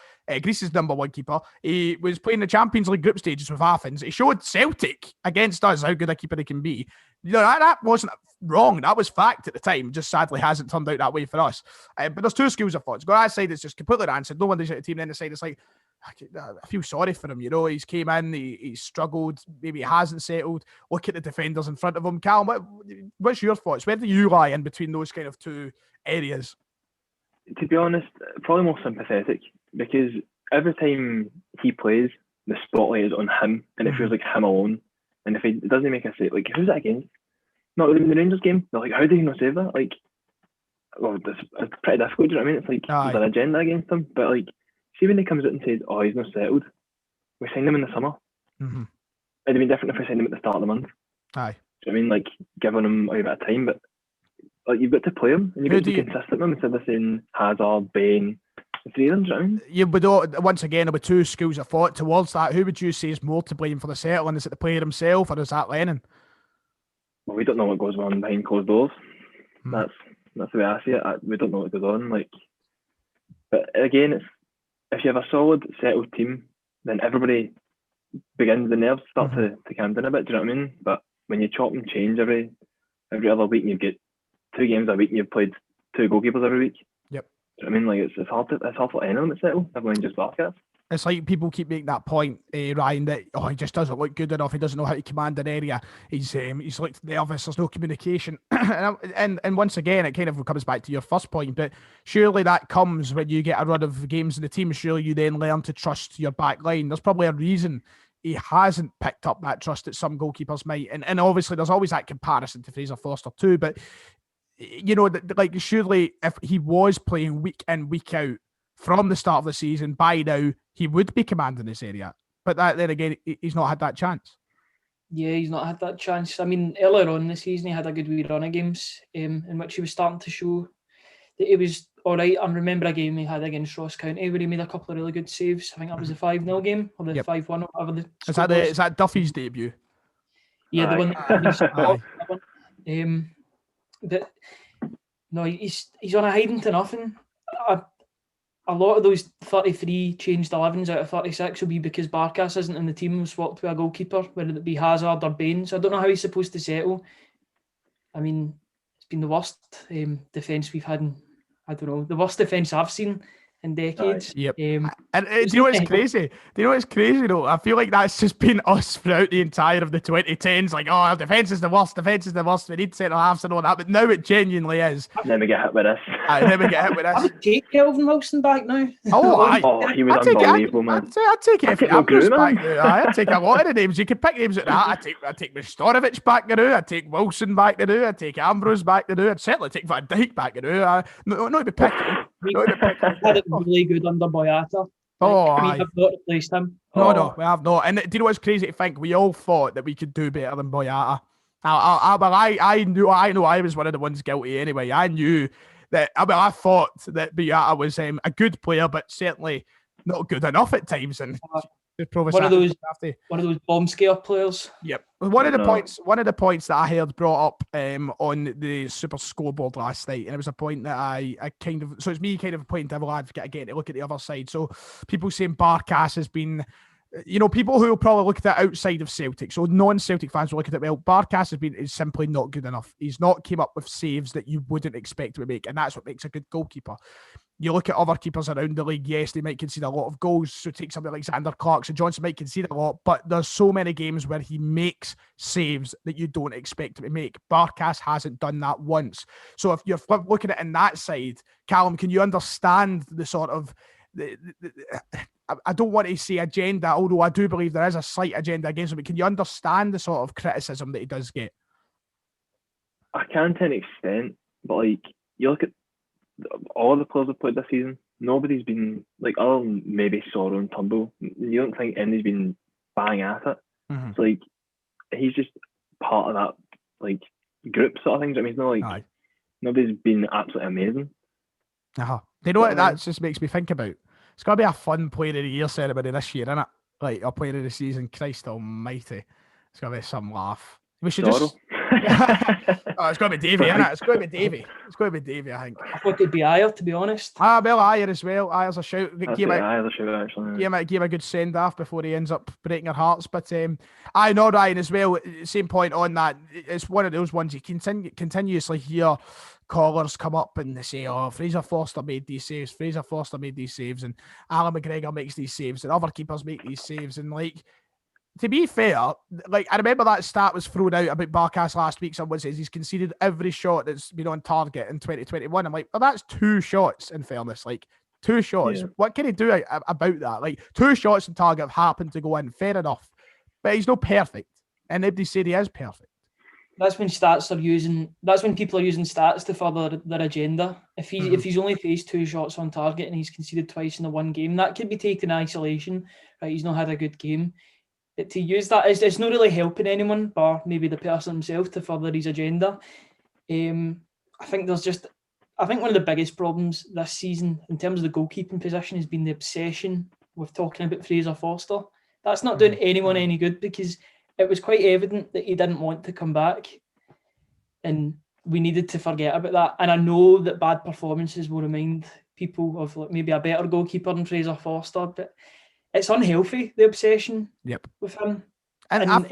Greece's number one keeper. He was playing the Champions League group stages with Athens. He showed Celtic against us how good a keeper he can be. You know, that wasn't wrong. That was fact at the time. Just sadly hasn't turned out that way for us. But there's two schools of thought. Go that side, it's just completely rancid. No wonder's at the team. Then the side, it's like, I feel sorry for him. You know, he's came in, he's struggled. Maybe he hasn't settled. Look at the defenders in front of him. Callum, what's your thoughts? Where do you lie in between those kind of two areas? To be honest, probably more sympathetic, because every time he plays, the spotlight is on him, and it feels like him alone. And if he doesn't make a save, like, who's that against? Not even the Rangers game. They're like, how did he not save that? Like, well, it's pretty difficult. Do you know what I mean? It's like there's an agenda against him. But like, see when he comes out and says, "Oh, he's not settled," we signed him in the summer. Mm-hmm. It'd have been different if we signed him at the start of the month. Aye. Do you know what I mean? Like, giving him a bit of time, but like, you've got to play him, and you've got to be consistent with him instead of saying Hazard, Bain, the three of them. Do you know what I mean? Yeah, but once again, there were two schools of thought towards that. Who would you say is more to blame for the settling? Is it the player himself, or is that Lennon? Well, we don't know what goes on behind closed doors. That's the way I see it. We don't know what goes on. Like, but again, it's if you have a solid, settled team, then everybody begins, the nerves start to calm down a bit. Do you know what I mean? But when you chop and change every other week, and you get 2 games a week, and you've played 2 goalkeepers every week. Yep. Do you know what I mean? Like, it's hard for anyone to settle. Everyone just Barkas. It's like people keep making that point, Ryan, that he just doesn't look good enough. He doesn't know how to command an area. He's like nervous. There's no communication, and once again, it kind of comes back to your first point. But surely that comes when you get a run of games in the team. Surely you then learn to trust your back line. There's probably a reason he hasn't picked up that trust that some goalkeepers might, and obviously there's always that comparison to Fraser Forster too. But you know, like surely if he was playing week in week out from the start of the season, by now he would be commanding this area. But then again, he's not had that chance. Yeah, he's not had that chance. I mean, earlier on in the season, he had a good wee run of games in which he was starting to show that he was all right. I remember a game he had against Ross County where he made a couple of really good saves. I think that was the 5-0 game or the 5-1 or whatever. Is that Duffy's debut? Yeah, the one that but no, he's on a hiding to nothing. A lot of those 33 changed 11s out of 36 will be because Barkas isn't in the team, swapped with a goalkeeper, whether it be Hazard or Bain. So I don't know how he's supposed to settle. I mean, it's been the worst defence we've had the worst defence I've seen in decades. Yep. And do you know what's crazy? Though? I feel like that's just been us throughout the entire of the 2010s. Like, our defence is the worst. We need centre halves and all that. But now it genuinely is. Then we get hit with this. I would take Kelvin Wilson back now. He was unbelievable, man. I'd take it if he was back now. I'd take a lot of the names. You could pick names like that. I'd take Mistorovic back now. I'd take Wilson back now. I'd take Ambrose back now. I'd certainly take Van Dijk back now. Not to be picky. Had it really good under Boyata. I've not replaced him. No, we have not. And do you know what's crazy to think? We all thought that we could do better than Boyata. I knew I was one of the ones guilty anyway. I knew that. I thought that Boyata was a good player, but certainly not good enough at times. And one of those bomb scare players. Yep. One of the points that I heard brought up on the Super Scoreboard last night, and it was a point that I kind of, so it's me kind of playing devil advocate again to look at the other side. So people saying Barkas has been, people who will probably look at it outside of Celtic, so non-Celtic fans will look at it, well, Barkas is simply not good enough. He's not came up with saves that you wouldn't expect him to make, and that's what makes a good goalkeeper. You look at other keepers around the league, yes, they might concede a lot of goals. So take somebody like Xander Clarkson, Johnson might concede a lot, but there's so many games where he makes saves that you don't expect him to make. Barkas hasn't done that once. So if you're looking at it in that side, Callum, can you understand the sort of, I don't want to say agenda, although I do believe there is a slight agenda against him, but can you understand the sort of criticism that he does get? I can to an extent, but like, you look at all the players have played this season, nobody's been, like, other than maybe Sorrow and Turnbull, you don't think anybody's been bang at it. Mm-hmm. It's like, he's just part of that, like, group sort of thing. I mean, it's not like nobody's been absolutely amazing. Do you know what that just makes me think about? It's got to be a fun Player of the Year ceremony this year, isn't it? Like, a Player of the Season. Christ almighty. It's got to be some laugh. We should Sorrow. just... Oh, it's got to be Davy, isn't it? It's got to be Davy. It's got to be Davy, I think. I thought it'd be Ayer, to be honest. Well, Ayer as well. Ayer's a shout. Aye's a shout, actually. Give him a good send-off before he ends up breaking our hearts. But I know, Ryan, as well, same point on that. It's one of those ones you continuously hear callers come up and they say, oh, Fraser Forster made these saves, and Alan McGregor makes these saves, and other keepers make these saves. And, like, to be fair, like, I remember that stat was thrown out about Barkas last week. Someone says he's conceded every shot that's been on target in 2021. I'm like, well, that's 2 shots, in fairness. Like, 2 shots. Yeah. What can he do about that? Like, 2 shots on target have happened to go in. Fair enough. But he's not perfect. And nobody said he is perfect. That's when people are using stats to further their agenda. If he's only faced 2 shots on target and he's conceded twice in the one game, that could be taken in isolation. Right? He's not had a good game. But to use that, it's not really helping anyone, bar maybe the person himself, to further his agenda. I think one of the biggest problems this season in terms of the goalkeeping position has been the obsession with talking about Fraser Forster. That's not doing anyone any good, because it was quite evident that he didn't want to come back, and we needed to forget about that. And I know that bad performances will remind people of, like, maybe a better goalkeeper than Fraser Forster, but it's unhealthy, the obsession with him. And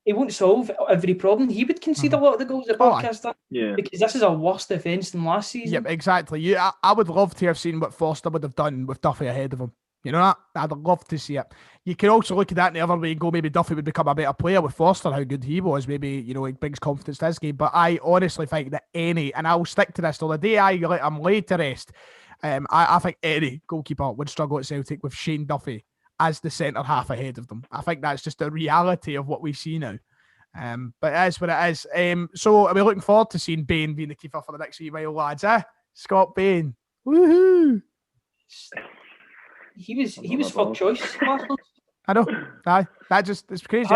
he won't solve every problem. He would concede a lot of the goals at Barkas, because this is a worse defence than last season. Yep, exactly. I would love to have seen what Forster would have done with Duffy ahead of him. You know that? I'd love to see it. You can also look at that in the other way and go, maybe Duffy would become a better player with Forster, how good he was. Maybe, it brings confidence to his game. But I honestly think that and I'll stick to this till the day I'm laid to rest, I think any goalkeeper would struggle at Celtic with Shane Duffy as the centre half ahead of them. I think that's just the reality of what we see now. But it is what it is. So are we looking forward to seeing Bain being the keeper for the next wee while, lads? Scott Bain. Woohoo! He was for choice last month. I know. It's crazy.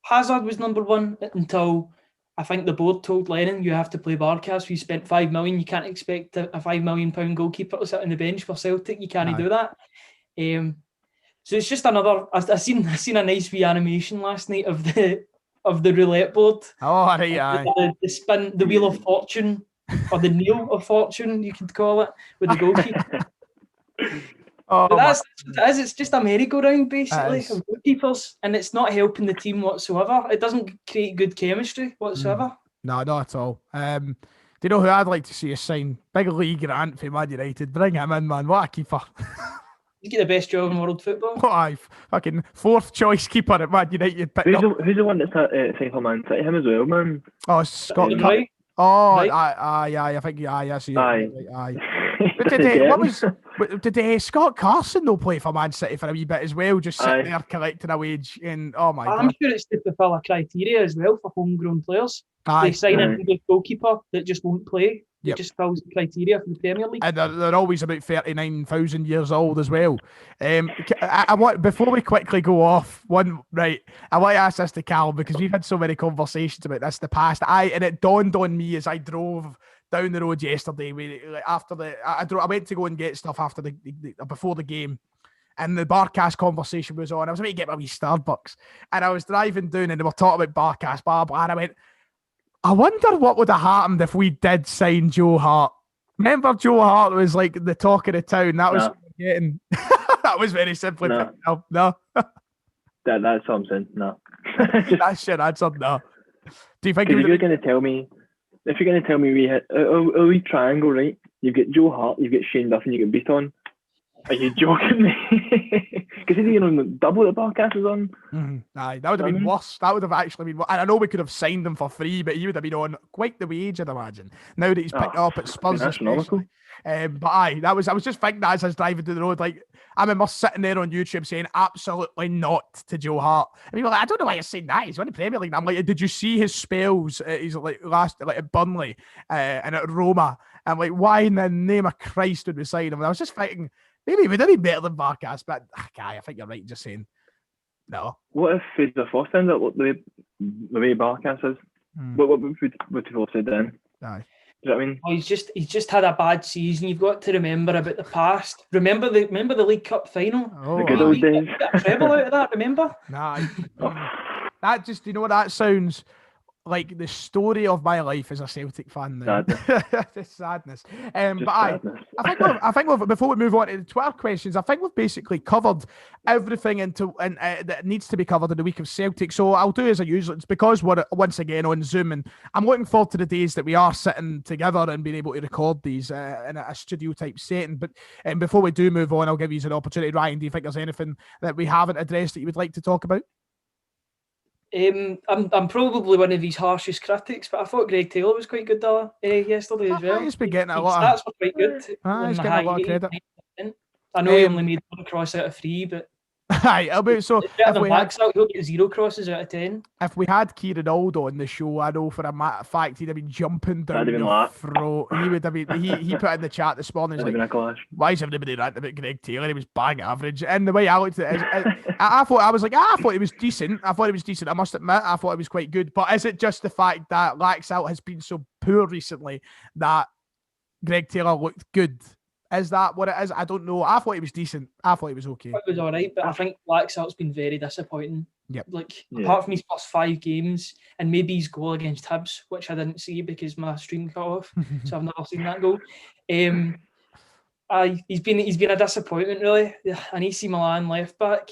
Hazard was number 1 until I think the board told Lennon, you have to play Barkas. We spent £5 million. You can't expect a £5 million goalkeeper to sit on the bench for Celtic. You can't do that. So it's just another. I seen a nice wee animation last night of the roulette board. Oh, right, the spin, the wheel of fortune, or the nail of fortune, you could call it, with the goalkeeper. But that's what it is. It's just a merry-go-round, basically, of goalkeepers, and it's not helping the team whatsoever. It doesn't create good chemistry whatsoever. No, not at all. Do you know who I'd like to see us sign? Big Lee Grant for Man United. Bring him in, man. What a keeper. You get the best job in world football. What fucking 4th choice keeper at Man United. Who's the one that's signed for Man City? Him as well, man. Oh, Scott. Right. Oh, right. I think I see. Aye. But did Scott Carson though play for Man City for a wee bit as well, just sitting there collecting a wage? And oh my God, I'm sure it's to fulfil a criteria as well for homegrown players. They sign a good goalkeeper that just won't play. It just fills the criteria for the Premier League. And they're always about 39,000 years old as well. I want, before we quickly go off, I want to ask this to Cal, because we've had so many conversations about this in the past. And it dawned on me as I drove down the road yesterday. I went to go and get stuff after before the game, and the Barkas conversation was on. I was about to get my wee Starbucks, and I was driving down, and they were talking about Barkas, blah blah. And I went, I wonder what would have happened if we did sign Joe Hart. Remember, Joe Hart was like the talk of the town. That was getting. That was very simply. No. That's something. No. That shit adds up. No. Do you think if you're going to tell me? If you're going to tell me we hit a wee triangle, right? You get Joe Hart, you get Shane Duffy, and you get Beaton. Are you joking me? Because he's double the Barkas is on. Aye, that would have been worse. That would have actually been worse. And I know we could have signed him for free, but he would have been on quite the wage, I'd imagine. Now that he's picked up at Spurs, especially. But aye, I was just thinking that as I was driving down the road, like, I remember sitting there on YouTube saying absolutely not to Joe Hart. And people were like, I don't know why you're saying that. He's won the Premier League. And I'm like, did you see his spells? He's at Burnley and at Roma. I'm like, why in the name of Christ would we sign him? And I was just thinking, maybe we'd be better than Barkas, but I think you're right just saying no. What if Fraser Forster ends up the way Barkas is? What would people have said then? Aye. Do you know what I mean? Oh, he's just had a bad season. You've got to remember about the past. Remember the League Cup final? The good old days. We got a treble out of that, remember? Nah, that just, you know what that sounds like, the story of my life as a Celtic fan now. Just sadness. But sadness. I think before we move on to the Twitter questions, I think we've basically covered everything that needs to be covered in the week of Celtic. So I'll do as I usually. It's because we're once again on Zoom, and I'm looking forward to the days that we are sitting together and being able to record these in a studio type setting. But before we do move on, I'll give you an opportunity. Ryan, do you think there's anything that we haven't addressed that you would like to talk about? I'm probably one of his harshest critics, but I thought Greg Taylor was quite good yesterday as well. He's been getting a His lot stats were quite good. He's getting a lot of credit. I know he only made 1 cross out of 3, but Aye, so it's better than Laxalt. He'll get 0 crosses out of 10. If we had Kieran Aldo on the show, I know for a matter of fact he'd have been jumping down your throat. He would have been. He put in the chat this morning. He's like, "Why is everybody ranting about Greg Taylor? He was bang average." And the way I looked at it, I thought he was decent. I must admit, I thought he was quite good. But is it just the fact that Laxalt has been so poor recently that Greg Taylor looked good? Is that what it is? I don't know. I thought he was decent. I thought he was okay. It was all right, but I think Laxalt's been very disappointing. Yep. Apart from his first 5 games and maybe his goal against Hibs, which I didn't see because my stream cut off, so I've never seen that goal. He's been a disappointment, really. An AC Milan left back.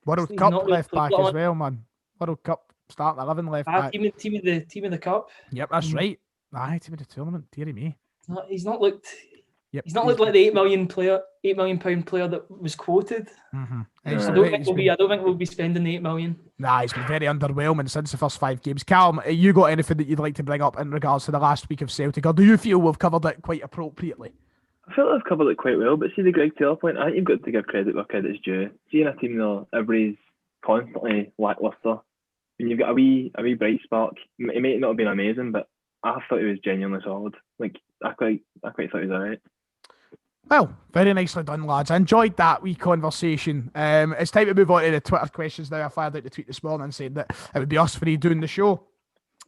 World Cup left back as well, man. World Cup starting 11 left back. Team of the cup. Yep, that's right. Aye, team of the tournament. Dearie me. He's not looked. Yep. He's not looked like the £8 million player that was quoted. Mm-hmm. I don't think we'll be spending the £8 million. Nah, he's been very underwhelming since the first 5 games. Callum, you got anything that you'd like to bring up in regards to the last week of Celtic, or do you feel we've covered it quite appropriately? I feel I've covered it quite well, but see the Greg Taylor point, I think you've got to give credit where credit's due. Seeing a team there, everybody's constantly lacklustre. When you've got a wee bright spark, it may not have been amazing, but I thought he was genuinely solid. Like I quite thought he was alright. Well, very nicely done, lads. I enjoyed that wee conversation. It's time to move on to the Twitter questions now. I fired out the tweet this morning saying that it would be us three doing the show.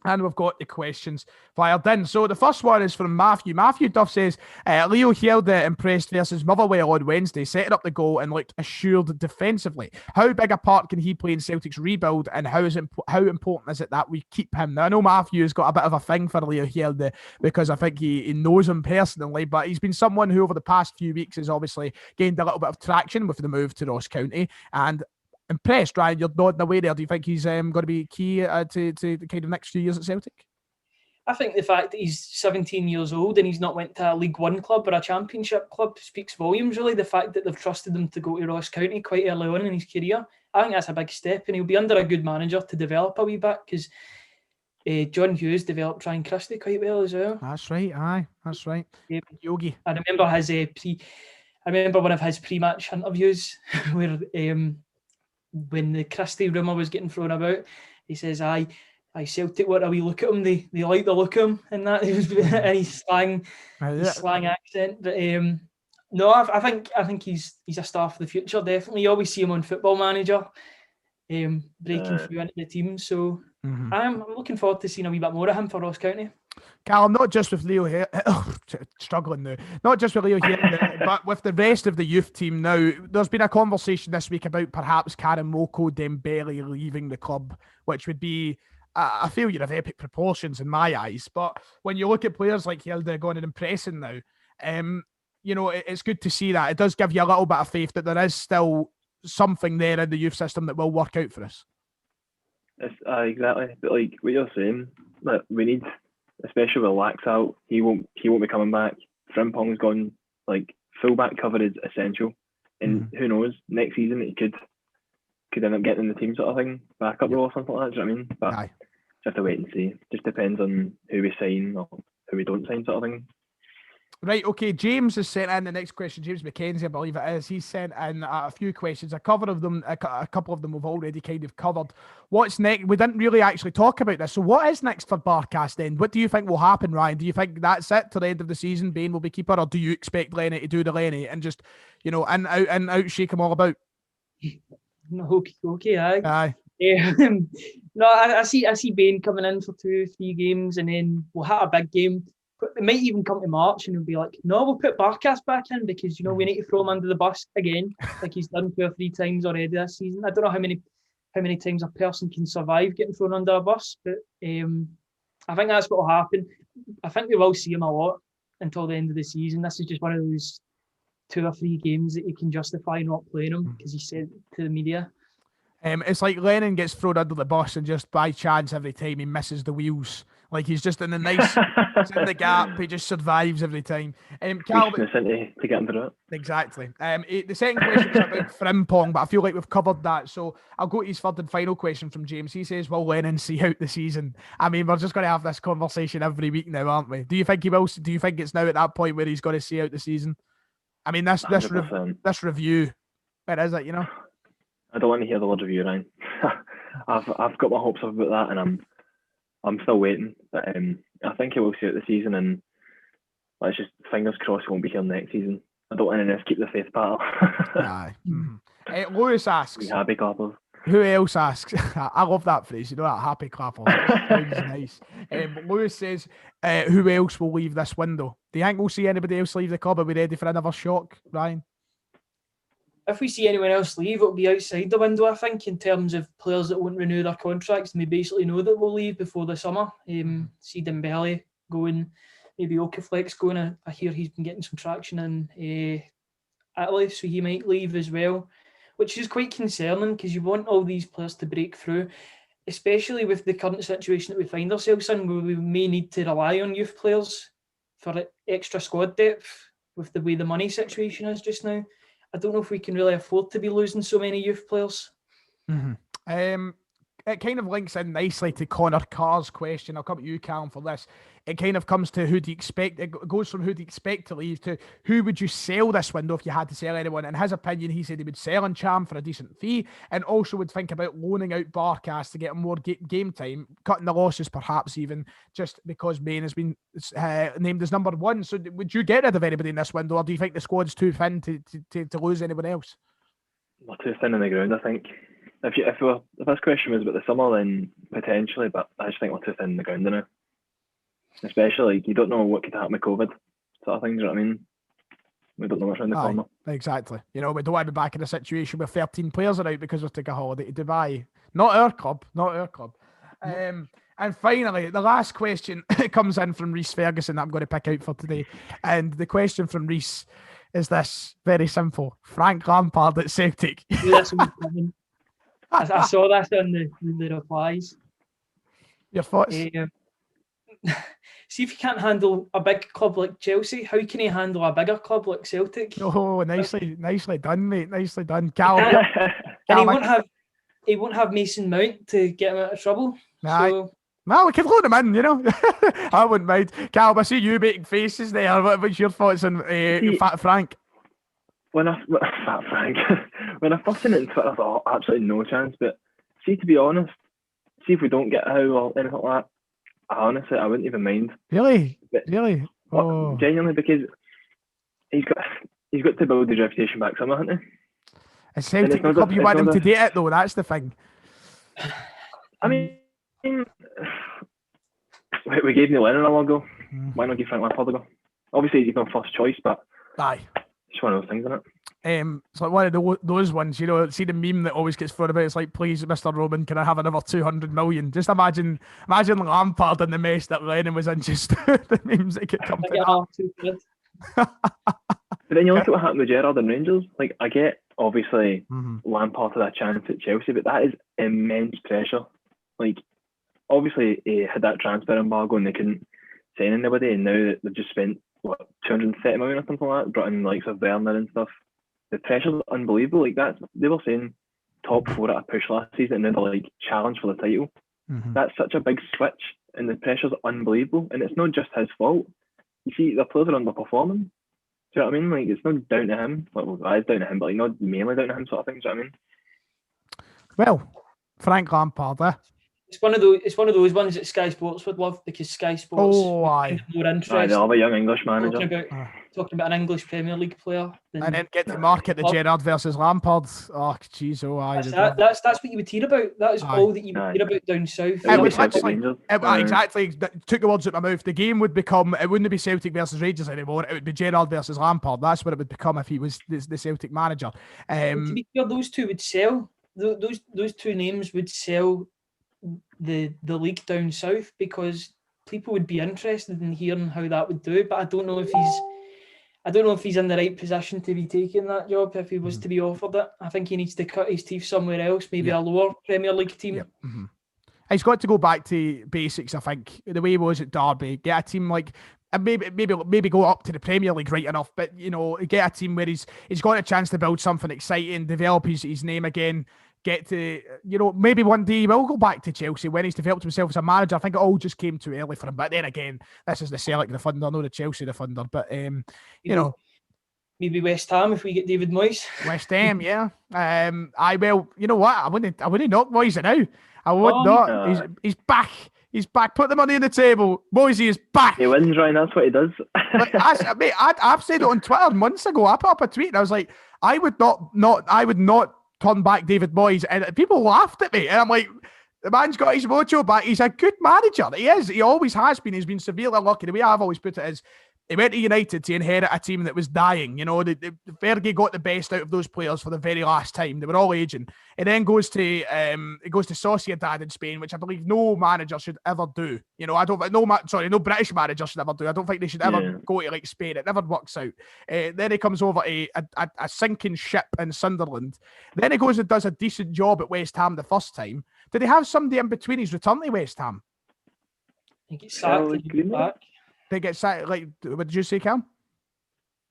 And we've got the questions fired in. So the first one is from Matthew. Matthew Duff says, Leo Hjelde impressed versus Motherwell on Wednesday, setting up the goal and looked assured defensively. How big a part can he play in Celtic's rebuild, and how important is it that we keep him? Now, I know Matthew has got a bit of a thing for Leo Hjelde because I think he knows him personally, but he's been someone who over the past few weeks has obviously gained a little bit of traction with the move to Ross County, and impressed. Ryan, you're nodding away there. Do you think he's going to be key to the kind of next few years at Celtic? I think the fact that he's 17 years old and he's not went to a League One club or a Championship club speaks volumes, really. The fact that they've trusted him to go to Ross County quite early on in his career, I think that's a big step, and he'll be under a good manager to develop a wee bit, because John Hughes developed Ryan Christie quite well as well. That's right, aye, that's right. Yogi. I remember one of his pre-match interviews where when the Christie rumour was getting thrown about, he says, "Aye, Celtic, what a wee look at him. They like the look of him," and that he was in his slang accent. But no, I think he's a star for the future. Definitely, you always see him on Football Manager, breaking through into the team. So I'm looking forward to seeing a wee bit more of him for Ross County. Callum, not just with Leo here, struggling now, not just with Leo here, but with the rest of the youth team now. There's been a conversation this week about perhaps Karamoko Dembele leaving the club, which would be a failure of epic proportions in my eyes. But when you look at players like Hjelde going and impressing now, it's good to see that. It does give you a little bit of faith that there is still something there in the youth system that will work out for us. Exactly. But like what you're saying, that we need, especially with Laxalt, he won't be coming back. Frimpong's gone. Like fullback cover is essential, and who knows, next season he could end up getting in the team sort of thing, backup role or something like that. Do you know what I mean? But just have to wait and see. Just depends on who we sign or who we don't sign, sort of thing. Right, okay, James has sent in the next question. James McKenzie, I believe it is. He's sent in a few questions. A couple of them we've already kind of covered. What's next? We didn't really actually talk about this. So what is next for Barcast then? What do you think will happen, Ryan? Do you think that's it to the end of the season? Bain will be keeper, or do you expect Lenny to do the Lenny and just, in, out, shake him all about? No, okay, aye. No, I see Bain coming in for 2-3 games, and then we'll hit a big game. it might even come to March and he'll be like, no, we'll put Barkas back in because, we need to throw him under the bus again, like he's done 2 or 3 times already this season. I don't know how many times a person can survive getting thrown under a bus, but I think that's what will happen. I think we will see him a lot until the end of the season. This is just one of those 2 or 3 games that you can justify not playing him because he said to the media. It's like Lennon gets thrown under the bus and just by chance every time he misses the wheels. Like he's just in the nice, he's in the gap. He just survives every time. Cal, to get him through it. Exactly. The second question is about Frimpong, but I feel like we've covered that. So I'll go to his third and final question from James. He says, will Lennon see out the season? I mean, we're just going to have this conversation every week now, aren't we? Do you think he will? Do you think it's now at that point where he's going to see out the season? I mean, this review, where is it, I don't want to hear the word review, Ryan. I've got my hopes up about that, and I'm still waiting. But I think he will see out the season, and let's just fingers crossed he won't be here next season. I don't want to keep the faith battle. Aye. Lewis asks, happy clappers. Who else asks? I love that phrase. That happy clappers. Sounds nice. Lewis says, who else will leave this window? Do you think we'll see anybody else leave the club? Are we ready for another shock, Ryan? If we see anyone else leave, it'll be outside the window, I think, in terms of players that won't renew their contracts and we basically know that we'll leave before the summer. See Dembele going, maybe Okaflex going. I hear he's been getting some traction in Italy, so he might leave as well, which is quite concerning because you want all these players to break through, especially with the current situation that we find ourselves in, where we may need to rely on youth players for extra squad depth with the way the money situation is just now. I don't know if we can really afford to be losing so many youth players. It kind of links in nicely to Connor Carr's question. I'll come to you, Callum, for this. It kind of comes to who do you expect. It goes from who do you expect to leave to who would you sell this window if you had to sell anyone. In his opinion, he said he would sell Cham for a decent fee and also would think about loaning out Barkas to get more game time, cutting the losses perhaps even, just because Maine has been named as number 1. So would you get rid of anybody in this window, or do you think the squad's too thin to lose anyone else? We're too thin on the ground, I think. If this question was about the summer, then potentially, but I just think we're too thin on the ground now. Especially, you don't know what could happen with COVID, sort of thing. Do you know what I mean? We don't know what's around the corner. Exactly. We don't want to be back in a situation where 13 players are out because we took a holiday to Dubai. Not our club. And finally, the last question comes in from Rhys Ferguson that I'm going to pick out for today. And the question from Rhys is this, very simple. Frank Lampard at Celtic. I saw that on the replies. Your thoughts? See if you can't handle a big club like Chelsea, how can he handle a bigger club like Celtic? Oh, nicely done, mate. Nicely done, Cal. And he won't have Mason Mount to get him out of trouble. So, well, we can load him in, I wouldn't mind. Cal, I see you making faces there. What's your thoughts on Fat Frank? Fat Frank. When I first seen it on Twitter, I thought, absolutely no chance. But see, to be honest, see if we don't get out or anything like that, honestly, I wouldn't even mind. Really? But, really? Oh. Genuinely, because he's got to build his reputation back somewhere, hasn't he? It's Celtic, the club you want him to date it, though. That's the thing. I mean, we gave Neil Lennon a while ago. Why not give Frank Lampard a go? Obviously, he's my first choice, but it's one of those things, isn't it? It's like one of those ones, see the meme that always gets thrown about. It's like, please, Mr. Roman, can I have another 200 million? Just imagine Lampard and the mess that Lennon was in, just the memes that could come to that. But then you look at what happened with Gerrard and Rangers. Like, I get, obviously, Lampard had a chance at Chelsea, but that is immense pressure. Like, obviously, he had that transfer embargo and they couldn't sign anybody, and now they've just spent, 230 million or something like that, brought in likes of Werner and stuff. The pressure's unbelievable. Like that, they were saying top 4 at a push last season, and then they're like challenge for the title. That's such a big switch, and the pressure's unbelievable. And it's not just his fault. You see, the players are underperforming. Do you know what I mean? Like, it's not down to him. Well, it's down to him, but like not mainly down to him, sort of thing. Do you know what I mean? Well, Frank Lampard, It's one of those ones that Sky Sports would love, because Sky Sports more interest. They love a young English manager. talking about an English Premier League player. And then get to market the Gerrard versus Lampard. Oh, jeez, oh, aye. That's what you would hear about. That is all that you would hear about down south. It was exactly, took the words out of my mouth. The game would become, it wouldn't be Celtic versus Rangers anymore. It would be Gerrard versus Lampard. That's what it would become if he was the Celtic manager. To be clear, those two would sell. Those two names would sell the league down south because people would be interested in hearing how that would do. But I don't know if he's in the right position to be taking that job if he was to be offered it. I think he needs to cut his teeth somewhere else, maybe a lower Premier League team. Yep. Mm-hmm. He's got to go back to basics, I think. The way he was at Derby, get a team like, and maybe go up to the Premier League right enough, but get a team where he's got a chance to build something exciting, develop his name again, get to, maybe one day he will go back to Chelsea when he's developed himself as a manager. I think it all just came too early for him. But then again, this is the Sellik the funder, not the Chelsea the funder. But maybe West Ham if we get David Moyes. West Ham, yeah. You know what? I wouldn't knock Moyes now. I would not. He's back. He's back. Put the money on the table. Moisey is back. He wins, Ryan. That's what he does. I've said it on Twitter months ago. I put up a tweet and I was like, I would not turn back David Moyes. And people laughed at me. And I'm like, the man's got his mojo back. He's a good manager. He is. He always has been. He's been severely unlucky. The way I've always put it is, he went to United to inherit a team that was dying. Fergie got the best out of those players for the very last time. They were all aging. It then goes to Sociedad in Spain, which I believe no manager should ever do. No British manager should ever do. I don't think they should ever go to like Spain. It never works out. Then he comes over to a sinking ship in Sunderland. Then he goes and does a decent job at West Ham the first time. Did he have somebody in between his return to West Ham? I think it's sacked back. They get sacked, what did you say, Cam?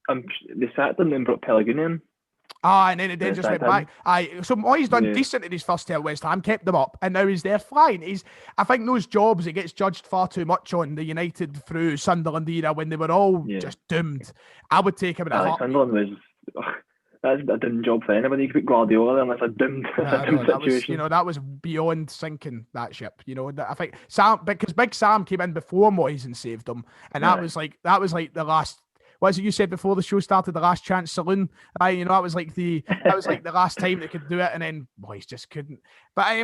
They sacked him and brought Pellegrini in. And then it just went back. So Moyes done decent in his first term at West Ham, kept them up, and now he's there flying. I think those jobs, it gets judged far too much on the United through Sunderland era when they were all just doomed. I would take him in a heartbeat. Sunderland was... That's a doomed job for anybody. You could put Guardiola there and that's a doomed situation. That was beyond sinking that ship. I think because Big Sam came in before Moyes and saved them, and that was like the last. What is it you said before the show started? The last chance saloon. That was like the last time they could do it, and then Moyes just couldn't. But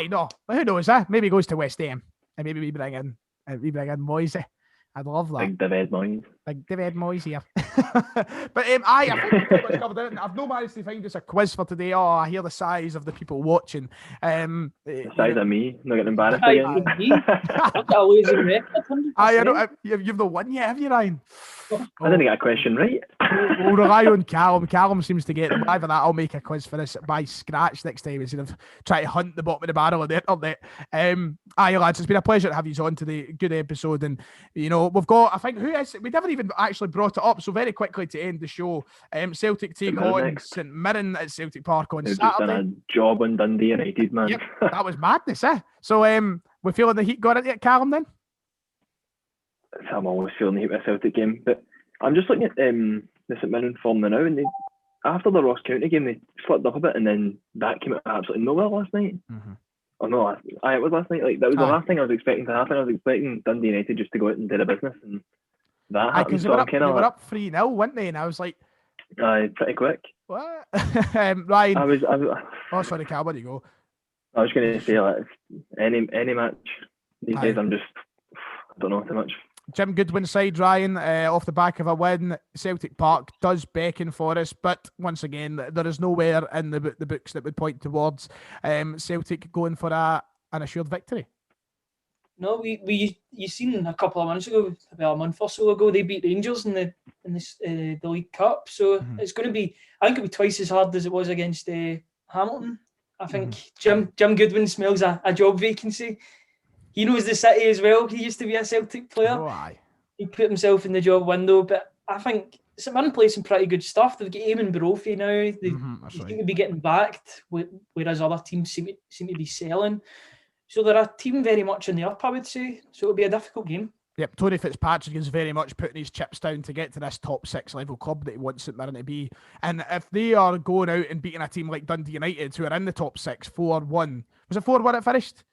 no, who knows? Maybe he goes to West Ham, and maybe we bring in Moyes. I'd love that. Big David Moyes. Big David Moyes here. But I think we've pretty much covered it. I've no managed to find us a quiz for today. Oh, I hear the sighs of the people watching. The size of me, not getting embarrassed again. I've got a losing record. You've not won yet, have you, Ryan? I didn't get a question right. We'll rely on Callum. Callum seems to get them. Either that, I'll make a quiz for this by scratch next time instead of trying to hunt the bottom of the barrel on the internet. Lads, it's been a pleasure to have you on to the good episode. And, we've got, I think, we never even actually brought it up. So very quickly to end the show, Celtic take on St Mirren at Celtic Park on Saturday. Done a job on Dundee United, man. Yep, that was madness, eh? So we're feeling the heat got into it, Callum, then? I'm always feeling the heat with a Celtic game, but I'm just looking at the St Mirren form now, and after the Ross County game, they slipped up a bit, and then that came out absolutely nowhere last night. Mm-hmm. Oh no, it was last night. Like that was the last thing I was expecting to happen. I was expecting Dundee United just to go out and do the business, and that happened. Because they were up 3-0, weren't they? And I was like, pretty quick. What? Ryan. I was. Oh, sorry, Cal. Where do you go? I was going to say any match these days, I don't know too much. Jim Goodwin's side, Ryan, off the back of a win, Celtic Park does beckon for us, but once again, there is nowhere in the books that would point towards Celtic going for an assured victory. No, you seen a couple of months ago, about a month or so ago, they beat Rangers in the League Cup, so it's going to be, I think it'll be twice as hard as it was against Hamilton. I think Jim Goodwin smells a job vacancy. He knows the city as well. He used to be a Celtic player. Oh, aye. He put himself in the job window, but I think St Mirren play some pretty good stuff. They've got Eamon Brophy now. They seem to be getting backed, whereas other teams seem to be selling. So they're a team very much in the up, I would say. So it'll be a difficult game. Yep, Tony Fitzpatrick is very much putting his chips down to get to this top 6 level club that he wants St Mirren to be. And if they are going out and beating a team like Dundee United, who are in the top 6, 4-1. Was it 4-1 it finished?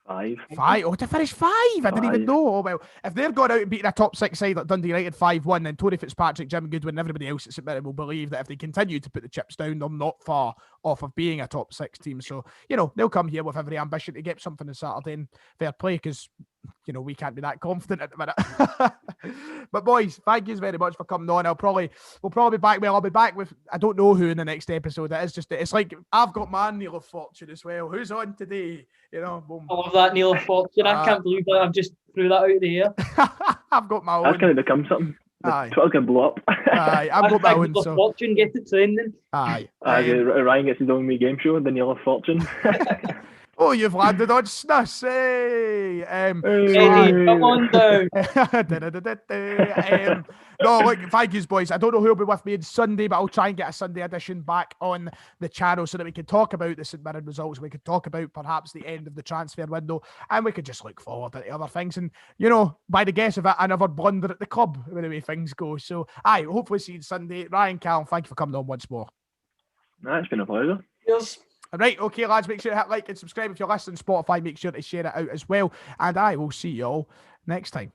5. Five. Oh, to finish 5. I didn't even 5. know. Oh, well, if they're going out and beating a top 6 side like Dundee United 5-1, then Tony Fitzpatrick, Jim Goodwin, and everybody else at St Mirren will believe that if they continue to put the chips down, they're not far off of being a top 6 team. So, they'll come here with every ambition to get something on Saturday, and fair play, because we can't be that confident at the minute. But boys, thank you very much for coming on. We'll probably be back. Well, I'll be back with, I don't know who in the next episode. It's like I've got my Neil of Fortune as well. Who's on today? Boom. I love that Neil of Fortune. I can't believe that I've just threw that out there. I've got my own. That's going to become something. Twitter's going to blow up. Aye, I've got my own. Neil of Fortune, get it trending. Aye. Ryan gets his own wee game show, the Neil of Fortune. Oh, you've landed on snus, hey! Eddie, come on down. No, look, thank yous, boys. I don't know who'll be with me on Sunday, but I'll try and get a Sunday edition back on the channel so that we can talk about the St Mirren results. We could talk about perhaps the end of the transfer window, and we could just look forward to other things. And, by the guess of it, another blunder at the club, the way things go. So, hopefully see you Sunday. Ryan, Callum, thank you for coming on once more. It's been a pleasure. Cheers. Right, okay, lads, make sure to hit like and subscribe if you're listening on Spotify. Make sure to share it out as well. And I will see you all next time.